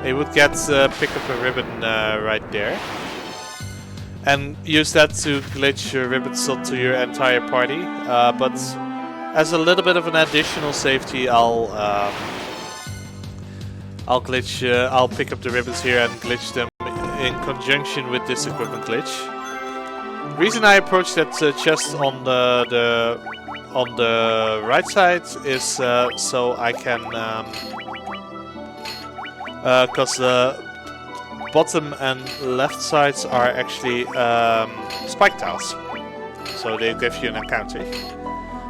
You would pick up a ribbon right there, and use that to glitch your ribbons onto your entire party. But as a little bit of an additional safety, I'll pick up the ribbons here and glitch them in conjunction with this equipment glitch. The reason I approach that chest on the right side is so I can, because the bottom and left sides are actually spike tiles, so they give you an encounter.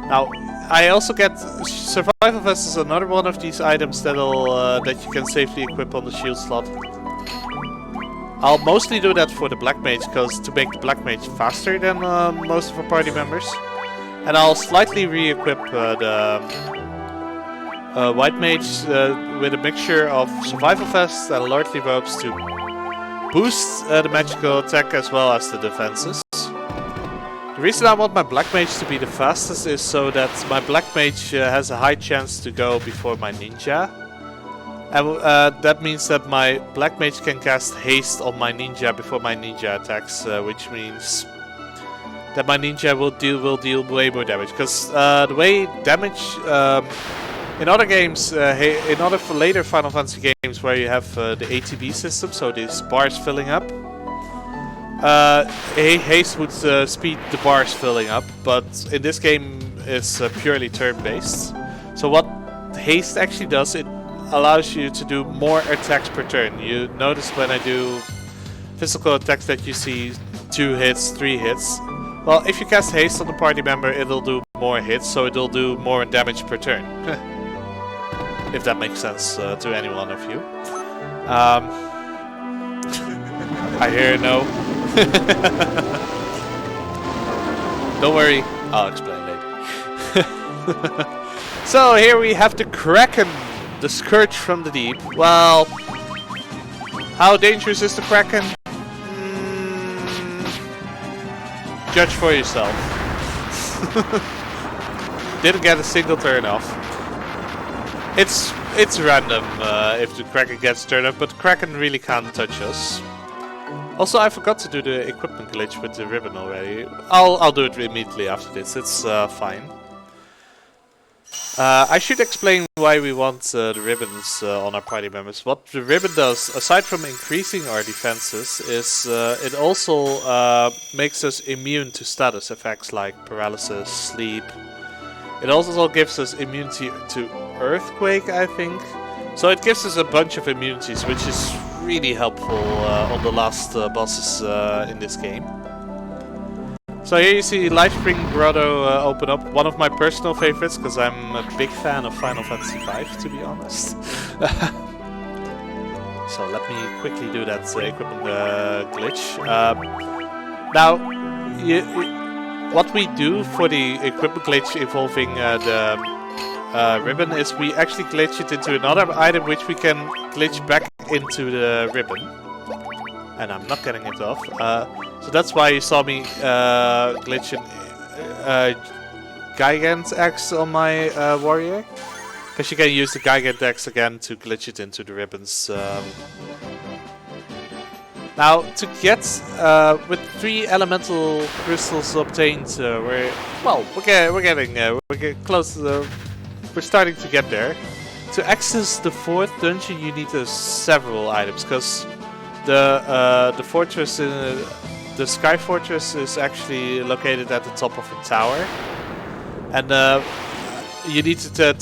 Now, I also get Survival Vest is another one of these items that you can safely equip on the shield slot. I'll mostly do that for the Black Mage, because to make the Black Mage faster than most of our party members. And I'll slightly re-equip the White Mage with a mixture of Survival Vest and Lordly Robes to boost the magical attack as well as the defenses. The reason I want my Black Mage to be the fastest is so that my Black Mage has a high chance to go before my Ninja. And that means that my Black Mage can cast haste on my Ninja before my Ninja attacks, which means that my Ninja will deal way more damage. Because the way damage in other games, in other later Final Fantasy games where you have the ATB system, so these bars filling up, haste would speed the bars filling up, but in this game it's purely turn-based. So what haste actually does, it allows you to do more attacks per turn. You notice when I do physical attacks that you see 2 hits, 3 hits. Well, if you cast haste on the party member, it'll do more hits, so it'll do more damage per turn. If that makes sense to any one of you. I hear no. Don't worry, I'll explain later. So here we have the Kraken, the Scourge from the Deep. Well, How dangerous is the Kraken? Judge for yourself. Didn't get a single turn off. It's random if the Kraken gets turned up, but the Kraken really can't touch us. Also, I forgot to do the equipment glitch with the ribbon already. I'll do it immediately after this. It's fine. I should explain why we want the ribbons on our party members. What the ribbon does, aside from increasing our defenses, is it also makes us immune to status effects like paralysis, sleep. It also gives us immunity to earthquake, I think. So it gives us a bunch of immunities, which is really helpful on the last bosses in this game. So here you see Lifespring Grotto open up, one of my personal favorites, because I'm a big fan of Final Fantasy V, to be honest. So let me quickly do that equipment glitch. Now, what we do for the equipment glitch involving the ribbon is we actually glitch it into another item which we can glitch back into the ribbon. And I'm not getting it off. So that's why you saw me glitching Gigant Axe on my warrior. Because you can use the Gigant Axe again to glitch it into the ribbons. Now, to get with 3 elemental crystals obtained, we're getting close. We're starting to get there. To access the 4th dungeon, you need several items, because the fortress, the Sky Fortress, is actually located at the top of a tower, and you need to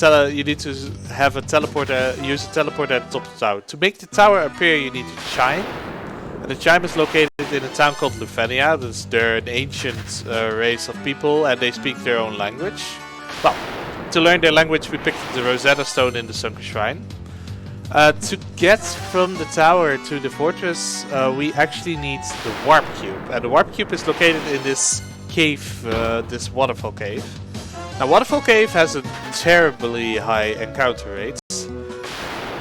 have a teleporter, use a teleporter at the top of the tower. To make the tower appear, you need a chime. And the chime is located in a town called Lufenia. They're an ancient race of people, and they speak their own language. Well, to learn their language, we picked the Rosetta Stone in the Sunken Shrine. To get from the tower to the fortress, we actually need the Warp Cube. And the Warp Cube is located in this cave, this waterfall cave. Now, Waterfall Cave has a terribly high encounter rate.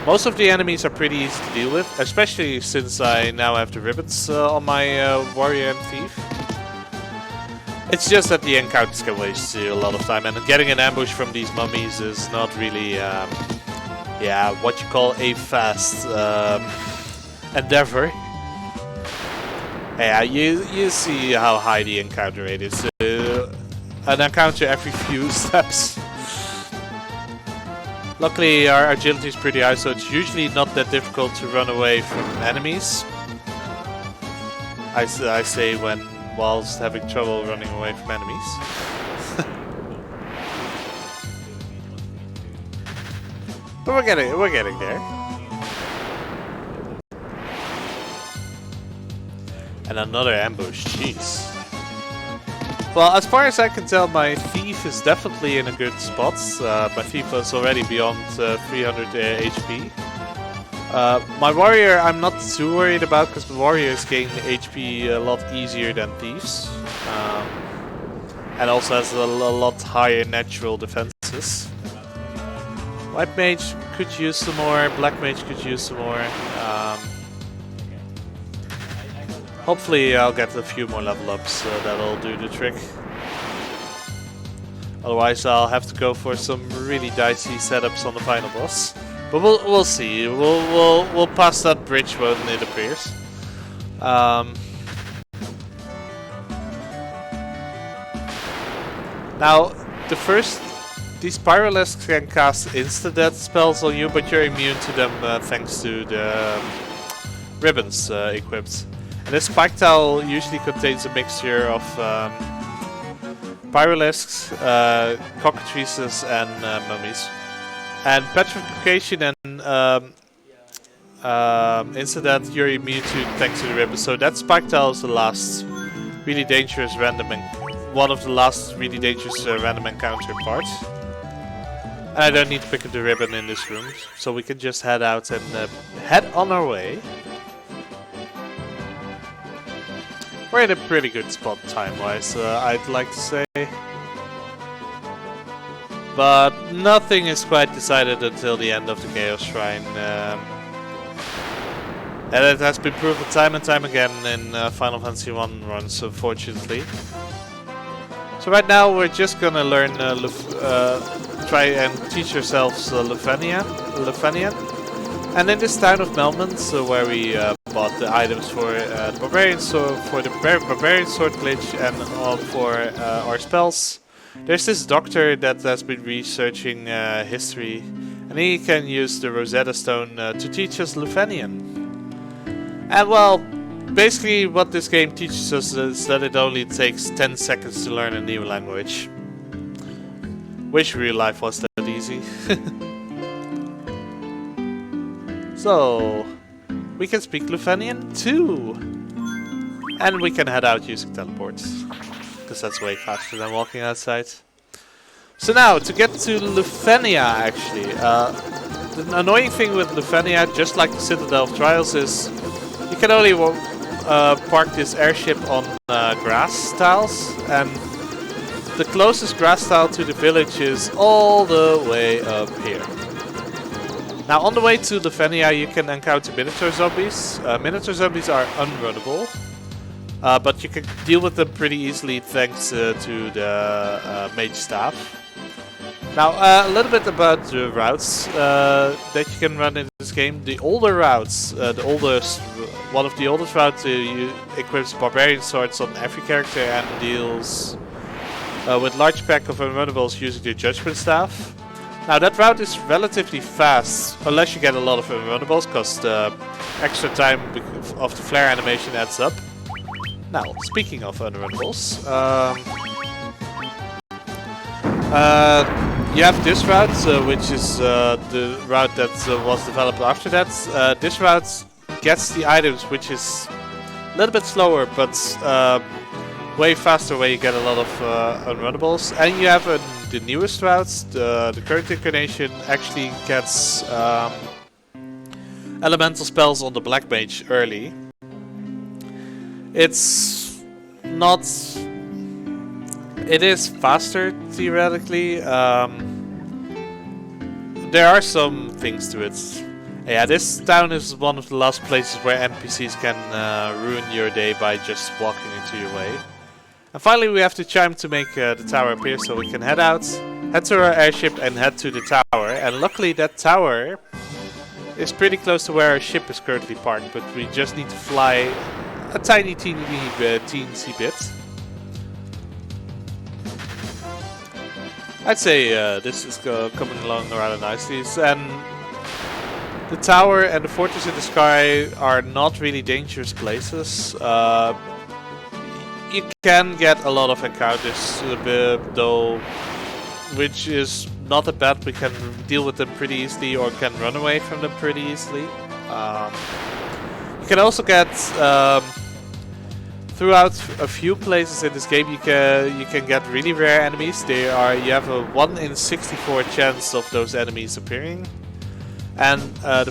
Most of the enemies are pretty easy to deal with, especially since I now have the ribbons on my warrior and thief. It's just that the encounters can waste a lot of time, and getting an ambush from these mummies is not really, yeah, what you call a fast endeavor. Yeah, you see how high the encounter rate is. An encounter every few steps. Luckily, our agility is pretty high, so it's usually not that difficult to run away from enemies. I say whilst having trouble running away from enemies. But we're getting there. And another ambush, jeez. Well, as far as I can tell, my thief is definitely in a good spot. My thief is already beyond 300 HP. My warrior I'm not too worried about, because the warriors gain HP a lot easier than thieves. And also has a lot higher natural defenses. White mage could use some more, black mage could use some more. Hopefully I'll get a few more level ups, that'll do the trick. Otherwise I'll have to go for some really dicey setups on the final boss. But we'll see. We'll pass that bridge when it appears. Now these Pyrolesks can cast insta-death spells on you, but you're immune to them thanks to the ribbons equipped. And this spike towel usually contains a mixture of Pyrolesks, cockatrices, and mummies. And petrification and insta-death you're immune to thanks to the ribbon. So that spike towel is the last really dangerous random one of the last really dangerous random encounter parts. And I don't need to pick up the ribbon in this room, so we can just head out and head on our way. We're in a pretty good spot time-wise, I'd like to say. But nothing is quite decided until the end of the Chaos Shrine. And it has been proven time and time again in Final Fantasy 1 runs, unfortunately. So right now we're just gonna learn, try and teach ourselves Lufenian. And in this town of Malmö, where we bought the items for the Barbarian Sword, Barbarian Sword glitch, and for our spells, there's this doctor that has been researching history, and he can use the Rosetta Stone to teach us Lufenian. And well, basically what this game teaches us is that it only takes 10 seconds to learn a new language. Wish real life was that easy. So, we can speak Lufenian too! And we can head out using teleports, because that's way faster than walking outside. So now, to get to Lufenia actually, the annoying thing with Lufenia, just like the Citadel Trials, is you can only park this airship on grass tiles, and the closest grass tile to the village is all the way up here. Now on the way to Lufenia you can encounter Minotaur zombies. Minotaur zombies are unrunnable, but you can deal with them pretty easily thanks to the mage staff. Now a little bit about the routes that you can run in this game. The older routes, one of the oldest routes equips Barbarian Swords on every character and deals with large pack of unrunnables using the Judgment Staff. Now that route is relatively fast, unless you get a lot of unrunnables, because the extra time of the flare animation adds up. Now, speaking of unrunnables, you have this route, which is the route that was developed after that. This route gets the items, which is a little bit slower, but way faster, where you get a lot of unrunnables. And you have the newest routes, the current incarnation actually gets elemental spells on the Black Mage early. It's not... It is faster, theoretically. There are some things to it. Yeah, this town is one of the last places where NPCs can ruin your day by just walking into your way. And finally we have to chime to make the tower appear, so we can head out, head to our airship and head to the tower. And luckily that tower is pretty close to where our ship is currently parked, but we just need to fly a tiny teensy bit. I'd say this is coming along rather nicely, and the tower and the fortress in the sky are not really dangerous places. You can get a lot of encounters though, which is not that bad. We can deal with them pretty easily, or can run away from them pretty easily. You can also get throughout a few places in this game you can get really rare enemies. You have a 1 in 64 chance of those enemies appearing. And the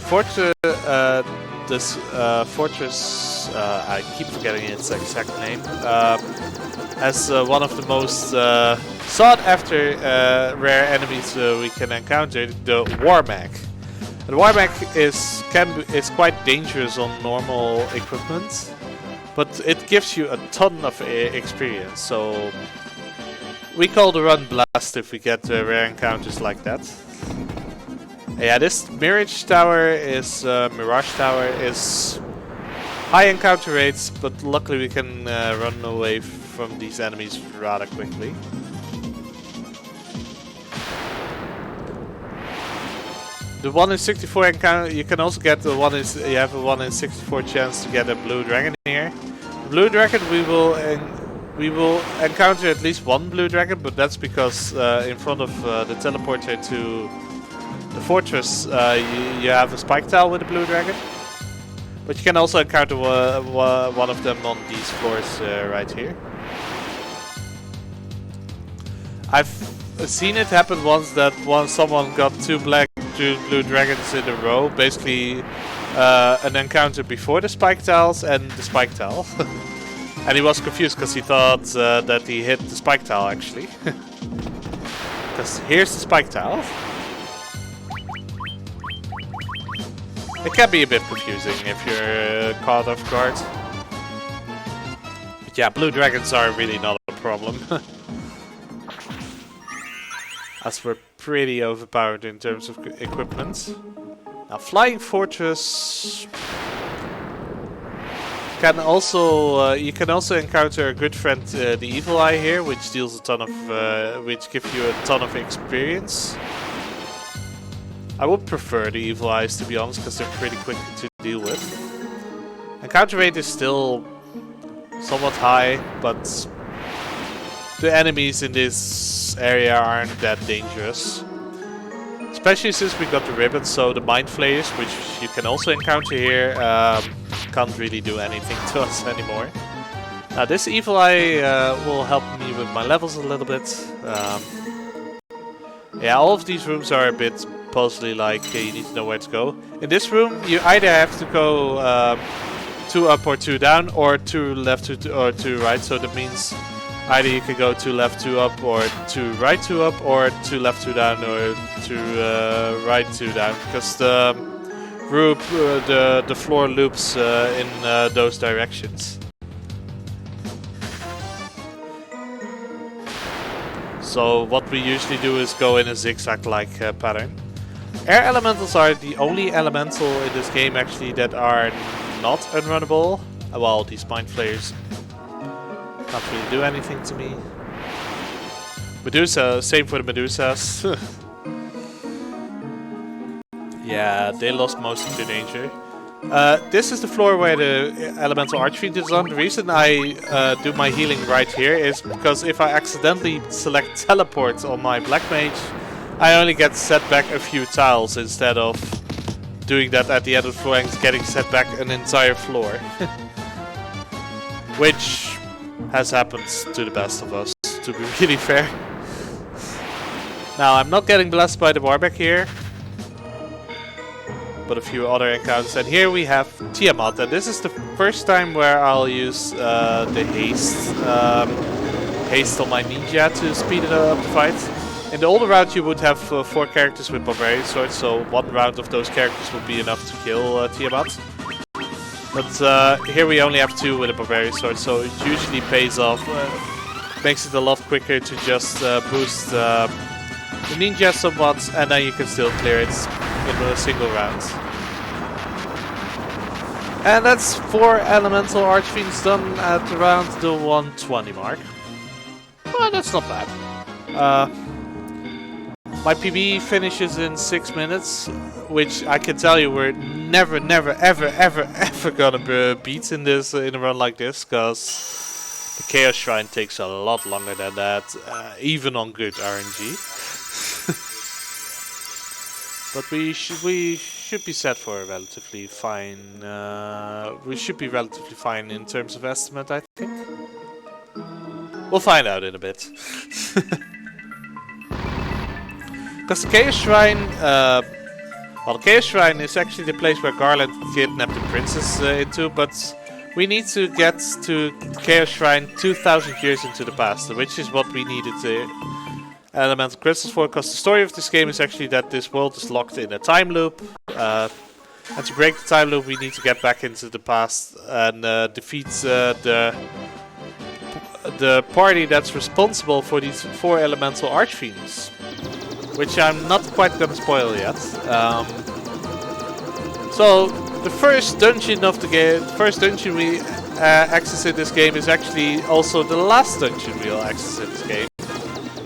fortress, I keep forgetting its exact name, as one of the most sought after rare enemies we can encounter, the Warmag. The Warmag is quite dangerous on normal equipment, but it gives you a ton of experience, so we call the run blast if we get rare encounters like that. Yeah, this Mirage Tower is high encounter rates, but luckily we can run away from these enemies rather quickly. The 1 in 64 encounter, you can also get you have a 1 in 64 chance to get a blue dragon here. The blue dragon we will encounter at least one blue dragon, but that's because in front of the teleporter to the fortress you have a spike tile with a blue dragon. But you can also encounter one of them on these floors right here. I've seen it happen once that someone got two blue dragons in a row, basically an encounter before the spike tiles and the spike tile. And he was confused because he thought that he hit the spike tile actually. Because here's the spike tile. It can be a bit confusing if you're caught off guard. But yeah, blue dragons are really not a problem. As we're pretty overpowered in terms of equipment. Now, Flying Fortress can also you can also encounter a good friend, the Evil Eye here, which deals a ton of which gives you a ton of experience. I would prefer the Evil Eyes, to be honest, because they're pretty quick to deal with. Encounter rate is still somewhat high, but the enemies in this area aren't that dangerous. Especially since we got the ribbons, so the Mind Flayers, which you can also encounter here, can't really do anything to us anymore. Now this Evil Eye will help me with my levels a little bit. Yeah, all of these rooms are a bit puzzly, like you need to know where to go. In this room, you either have to go 2 up or 2 down, or 2 left or 2 right, so that means either you can go 2 left, 2 up, or 2 right, 2 up, or 2 left, 2 down, or 2 right, 2 down, because the floor loops in those directions. So what we usually do is go in a zigzag-like pattern. Air elementals are the only elemental in this game actually that are not unrunnable. Well, these Mind Flayers can't really do anything to me. Medusa, same for the Medusas. Yeah, they lost most of their danger. This is the floor where the elemental archfiend is on. The reason I do my healing right here is because if I accidentally select teleport on my black mage, I only get set back a few tiles instead of doing that at the end of the floor and getting set back an entire floor. Which has happened to the best of us, to be really fair. Now, I'm not getting blessed by the Warbeck here, but a few other encounters. And here we have Tiamat, and this is the first time where I'll use the haste on my ninja to speed up the fight. In the older round you would have 4 characters with barbarian swords, so 1 round of those characters would be enough to kill Tiamat. But here we only have 2 with a barbarian sword, so it usually pays off. Makes it a lot quicker to just boost the ninja somewhat, and then you can still clear it in a single round. And that's 4 elemental archfiends done at around the 120 mark. Well, that's not bad. My PB finishes in 6 minutes, which I can tell you we're never, ever gonna beat in a run like this, because the Chaos Shrine takes a lot longer than that, even on good RNG. But we should be set for a relatively fine. We should be relatively fine in terms of estimate, I think. We'll find out in a bit. Because the Chaos Shrine, well, the Chaos Shrine is actually the place where Garland kidnapped the princess into, but we need to get to Chaos Shrine 2,000 years into the past, which is what we needed the elemental crystals for, because the story of this game is actually that this world is locked in a time loop, and to break the time loop we need to get back into the past and defeat the party that's responsible for these 4 elemental archfiends. Which I'm not quite gonna spoil yet. So the first dungeon of the game, first dungeon we access in this game is actually also the last dungeon we'll access in this game.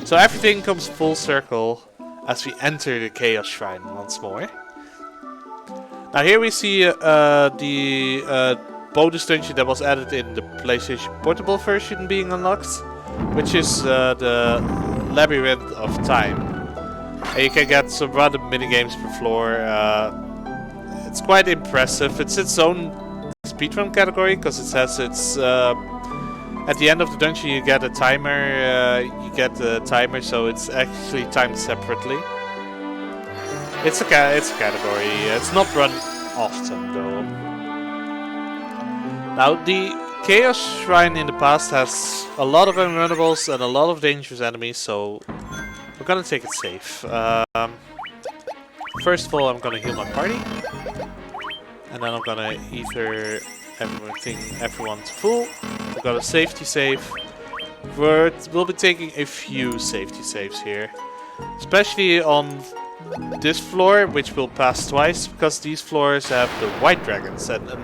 So everything comes full circle as we enter the Chaos Shrine once more. Now here we see the bonus dungeon that was added in the PlayStation Portable version being unlocked, which is the Labyrinth of Time. And you can get some random minigames per floor. It's quite impressive. It's its own speedrun category because it has its. At the end of the dungeon, you get a timer. So it's actually timed separately. It's a category. It's not run often though. Now the Chaos Shrine in the past has a lot of unrunnables and a lot of dangerous enemies, so we're gonna take it safe. First of all, I'm gonna heal my party. And then I'm gonna ether everyone to full. We've got a safety save. We'll be taking a few safety saves here. Especially on this floor, which will pass twice, because these floors have the white dragons. And an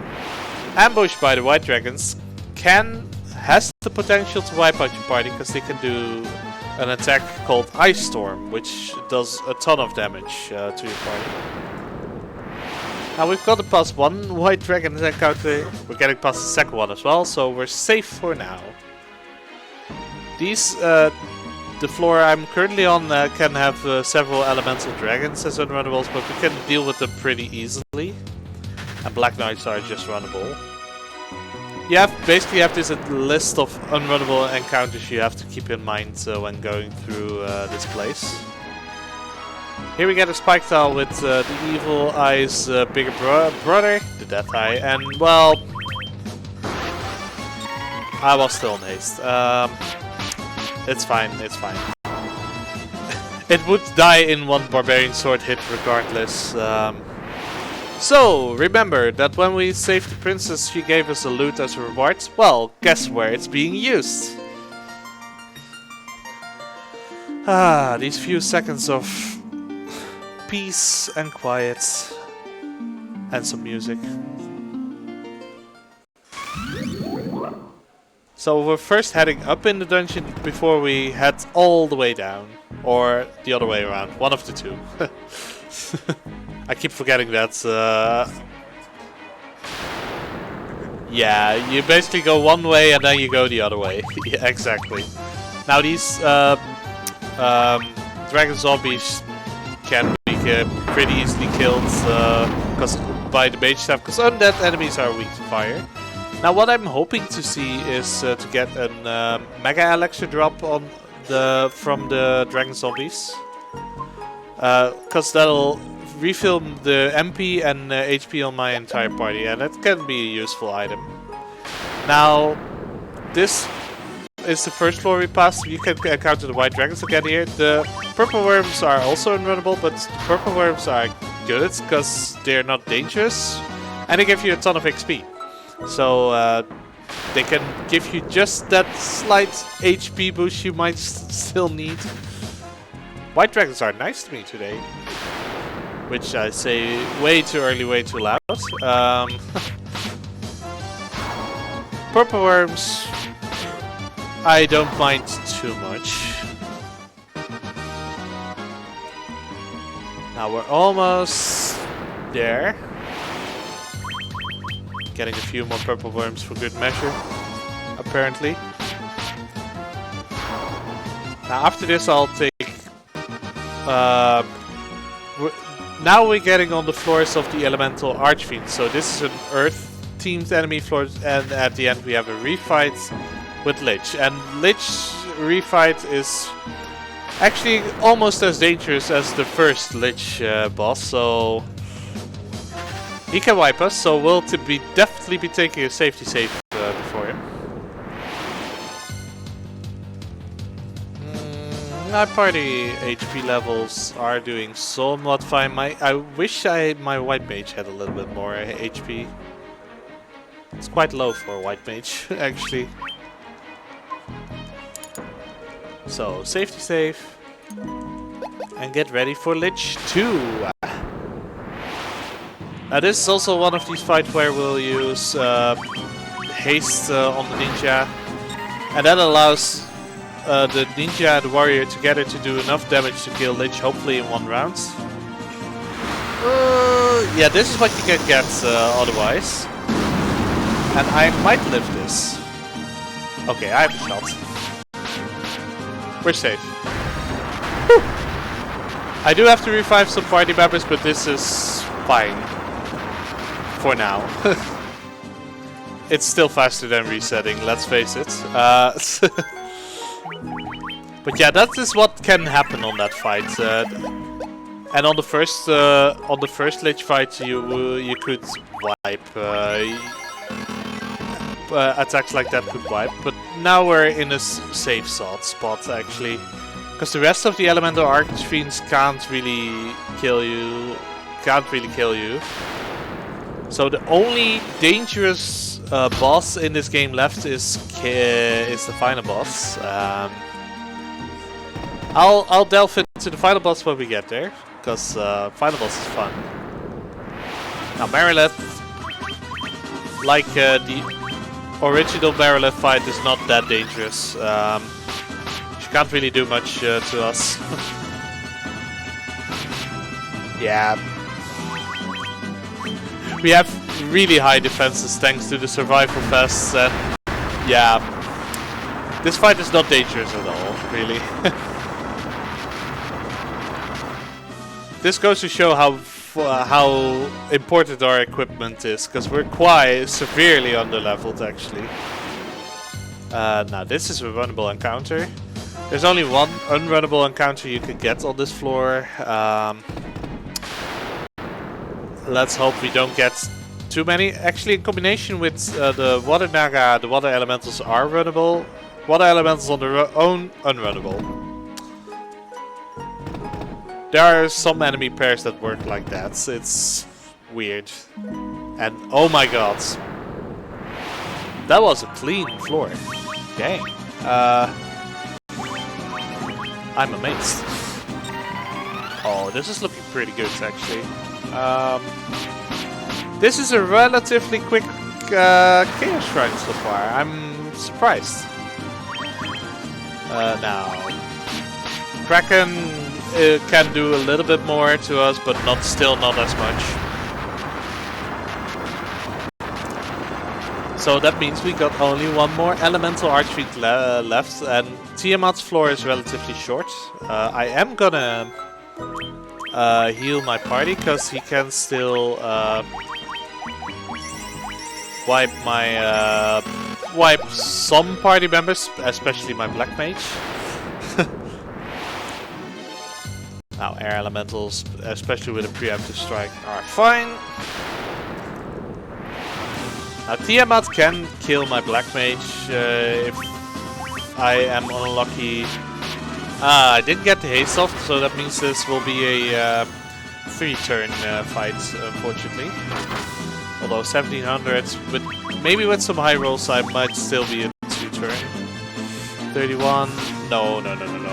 ambush by the white dragons has the potential to wipe out your party, because they can do an attack called Ice Storm, which does a ton of damage to your party. Now we've got to pass one white dragon encounter. We're getting past the second one as well, so we're safe for now. The floor I'm currently on can have several elemental dragons as unrunnables, but we can deal with them pretty easily. And Black Knights are just runnable. You basically have this list of unrunnable encounters you have to keep in mind when going through this place. Here we get a spike tile with the Evil Eye's bigger brother, the Death Eye, and well, I was still in haste. It's fine, it's fine. It would die in one Barbarian Sword hit regardless. So, remember that when we saved the princess, she gave us a loot as a reward. Well, guess where it's being used? Ah, these few seconds of peace and quiet and some music. So we're first heading up in the dungeon before we head all the way down. Or the other way around, one of the two. I keep forgetting that. Yeah, you basically go one way and then you go the other way. Yeah, exactly. Now these dragon zombies can be pretty easily killed by the mage staff, because undead enemies are weak to fire. Now what I'm hoping to see is to get a mega elixir drop from the dragon zombies, because that'll refill the MP and HP on my entire party, and that can be a useful item. Now this is the first floor we passed. You can encounter the white dragons again here. The purple worms are also unrunnable, but the purple worms are good because they're not dangerous and they give you a ton of XP. So they can give you just that slight HP boost you might still need. White dragons are nice to me today, which I say way too early, way too loud. Purple worms, I don't mind too much. Now we're almost there. Getting a few more purple worms for good measure, apparently. Now after this I'll take... now we're getting on the floors of the elemental archfiend. So this is an earth-themed enemy floor, and at the end we have a refight with Lich. And Lich refight is actually almost as dangerous as the first Lich boss, so he can wipe us, so we'll definitely be taking a safety save before him. My party HP levels are doing somewhat fine. I wish my white mage had a little bit more HP. It's quite low for a white mage, actually. So, safety save. And get ready for Lich 2. This is also one of these fights where we'll use haste on the ninja. And that allows the ninja and the warrior together to do enough damage to kill Lich, hopefully in one round. Yeah, this is what you can get otherwise. And I might live this. Okay, I have a shot. We're safe. Whew. I do have to revive some party members, but this is fine. For now. It's still faster than resetting, let's face it. But yeah, that is what can happen on that fight. And on the first Lich fight, you could wipe. Attacks like that could wipe. But now we're in a safe spot actually, because the rest of the elemental archfiends can't really kill you. So the only dangerous boss in this game left is the final boss. I'll delve into the final boss when we get there, because final boss is fun. Now Marileth, like the original Marileth fight, is not that dangerous. She can't really do much to us. Yeah. We have really high defenses thanks to the survival vests, and yeah, this fight is not dangerous at all, really. This goes to show how important our equipment is, because we're quite severely under-leveled actually. Now this is a runnable encounter. There's only one unrunnable encounter you can get on this floor. Let's hope we don't get too many. Actually, in combination with the Water Naga, the Water Elementals are runnable. Water Elementals on their own, unrunnable. There are some enemy pairs that work like that. It's weird. And oh my god. That was a clean floor. Dang. I'm amazed. Oh, this is looking pretty good actually. This is a relatively quick Chaos Shrine so far. I'm surprised. Now, Kraken can do a little bit more to us, but still not as much. So that means we got only one more Elemental Archfiend left, and Tiamat's floor is relatively short. I am gonna heal my party, because he can still wipe some party members, especially my Black Mage. Now air elementals, especially with a preemptive strike, are fine. Now Tiamat can kill my Black Mage if I am unlucky. I didn't get the haste off, so that means this will be a 3-turn fight, unfortunately. Although 1700, maybe with some high rolls, I might still be a 2-turn. 31. No.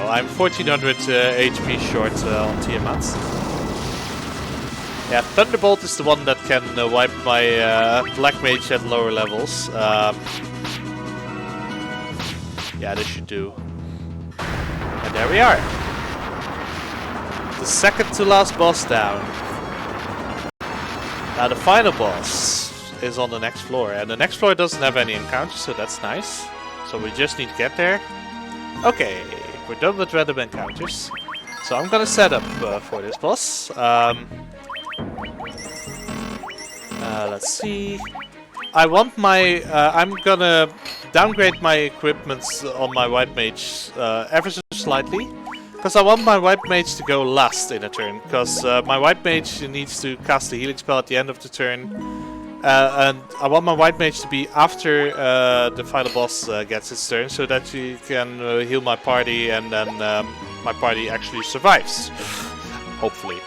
I'm 1400 HP short on Tiamat. Yeah, Thunderbolt is the one that can wipe my Black Mage at lower levels. Yeah, this should do. And there we are. The second to last boss down. Now the final boss is on the next floor. And the next floor doesn't have any encounters, so that's nice. So we just need to get there. Okay, we're done with random encounters. So I'm gonna set up for this boss. Let's see. I want my... I'm gonna downgrade my equipment on my White Mage ever so slightly. Because I want my White Mage to go last in a turn. Because my White Mage needs to cast a healing spell at the end of the turn. And I want my White Mage to be after the final boss gets its turn. So that she can heal my party and then my party actually survives. Hopefully.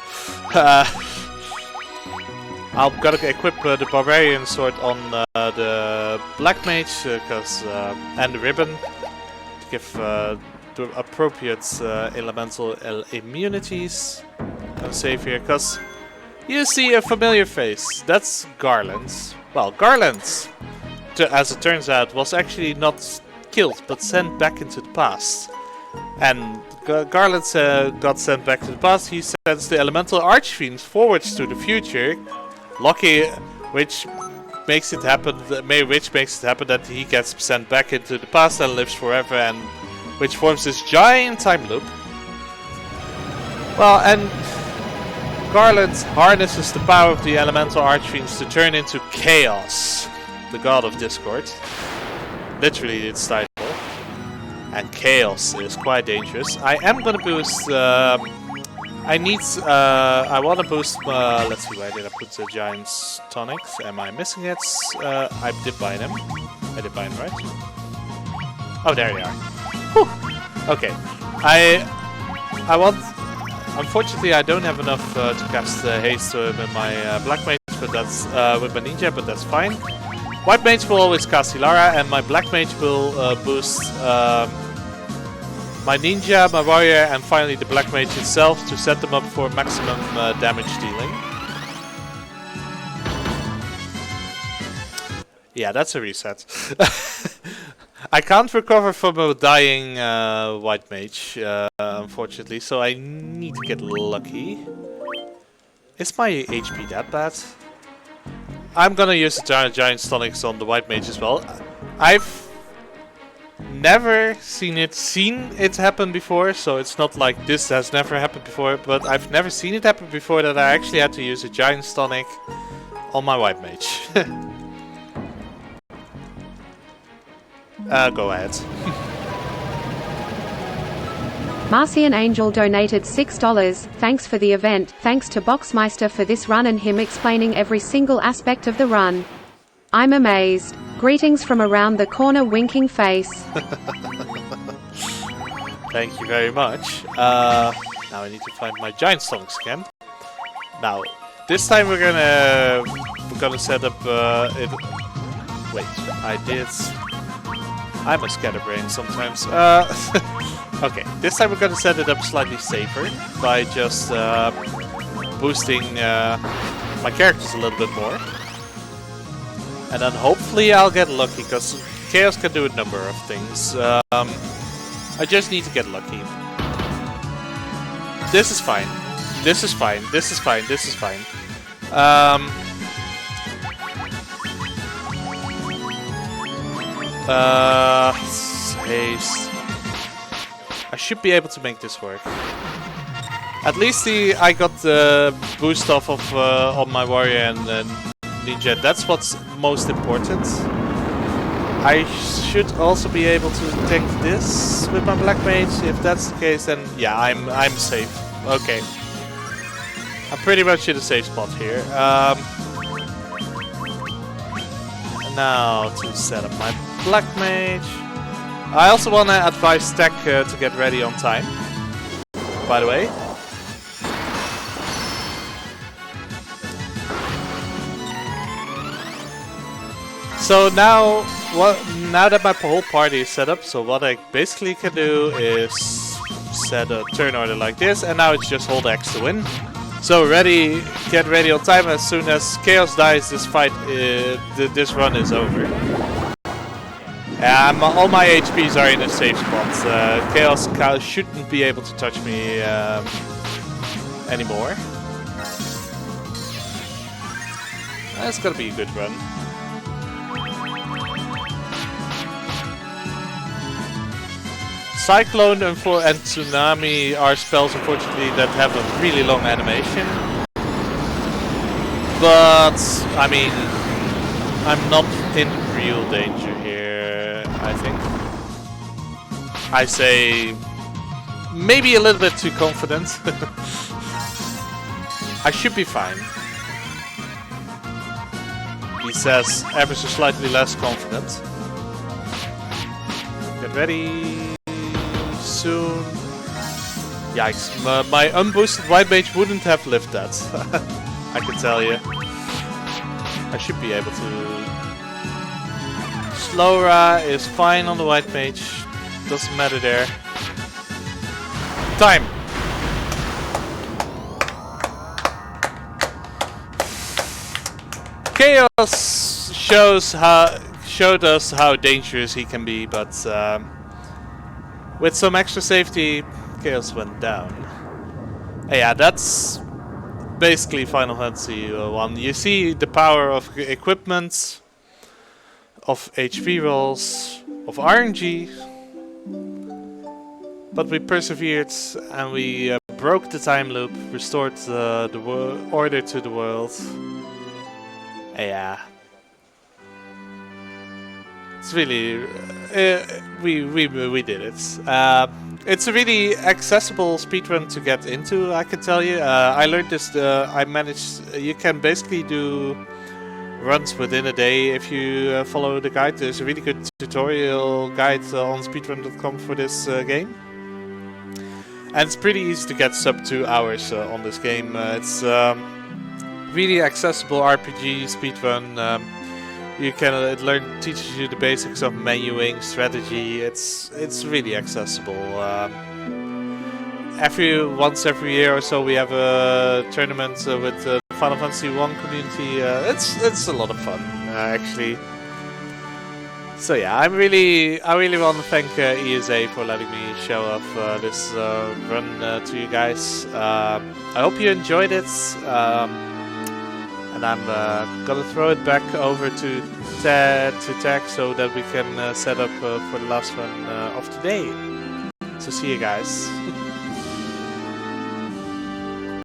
I'm gonna equip the Barbarian Sword on the Black Mage and the Ribbon to give the appropriate elemental immunities. Gonna save here, because you see a familiar face. That's Garland. Well, Garland, as it turns out, was actually not killed, but sent back into the past. And Garland got sent back to the past. He sends the Elemental Archfiend forwards to the future. Lucky, which makes it happen that he gets sent back into the past and lives forever, and which forms this giant time loop. Well, and Garland harnesses the power of the Elemental Archfiends to turn into Chaos, the god of discord. Literally its title. And Chaos is quite dangerous. I am gonna boost... I want to boost... let's see, where did I put the Giant's Tonics? Am I missing it? I did buy them. I did buy them, right? Oh, there they are. Whew. Okay. I want... Unfortunately, I don't have enough to cast haste with my Black Mage, but that's with my ninja, but that's fine. White mage will always cast Ilara, and my black mage will boost my ninja, my warrior, and finally the black mage itself to set them up for maximum damage dealing. Yeah, that's a reset. I can't recover from a dying white mage, unfortunately, so I need to get lucky. Is my HP that bad? I'm gonna use the giant tonics on the white mage as well. I've never seen it happen before, so it's not like this has never happened before, but I've never seen it happen before that I actually had to use a giant tonic on my white mage. Go ahead. Marcian Angel donated $6. Thanks for the event. Thanks to Boxmeister for this run and him explaining every single aspect of the run. I'm amazed. Greetings from around the corner, winking face. Thank you very much. Now I need to find my giant stonks again. Now, this time we're gonna set up it. Wait, I'm a scatterbrain sometimes. Okay, this time we're gonna set it up slightly safer by just boosting my characters a little bit more. And then hopefully I'll get lucky, because Chaos can do a number of things. I just need to get lucky. This is fine. This is fine. This is fine. This is fine. Haste. I should be able to make this work. At least I got the boost off of on my warrior and ninja. That's what's most important. I should also be able to tank this with my black mage. If that's the case, then yeah, I'm safe. Okay, I'm pretty much in a safe spot here. Now to set up my black mage. I also want to advise Stack to get ready on time, by the way. So now that my whole party is set up, so what I basically can do is set a turn order like this, and now it's just hold X to win. So get ready on time. As soon as Chaos dies, this fight, this run is over. All my HPs are in a safe spot. Chaos shouldn't be able to touch me anymore. That's gonna be a good run. Cyclone and Tsunami are spells, unfortunately, that have a really long animation. But, I mean, I'm not in real danger here, I think. I say maybe a little bit too confident. I should be fine. He says ever so slightly less confident. Get ready. Soon. Yikes, my unboosted white mage wouldn't have lived that. I can tell you. I should be able to. Slowra is fine on the white mage. Doesn't matter there. Time! Chaos showed us how dangerous he can be, but with some extra safety, Chaos went down. Yeah, that's basically Final Fantasy 1. You see the power of equipment, of HP rolls, of RNG. But we persevered and we broke the time loop, restored the order to the world. Yeah. It's really, we did it. It's a really accessible speedrun to get into, I can tell you. I learned this, you can basically do runs within a day if you follow the guide. There's a really good tutorial guide on speedrun.com for this game. And it's pretty easy to get sub 2 hours on this game. It's really accessible RPG speedrun. You can it teaches you the basics of menuing, strategy. It's really accessible. Once every year or so we have a tournament with the Final Fantasy 1 community. It's a lot of fun actually. So yeah, I really want to thank ESA for letting me show off this run to you guys. I hope you enjoyed it, and I'm gonna throw it back over to Tech so that we can set up for the last one of today. So see you guys.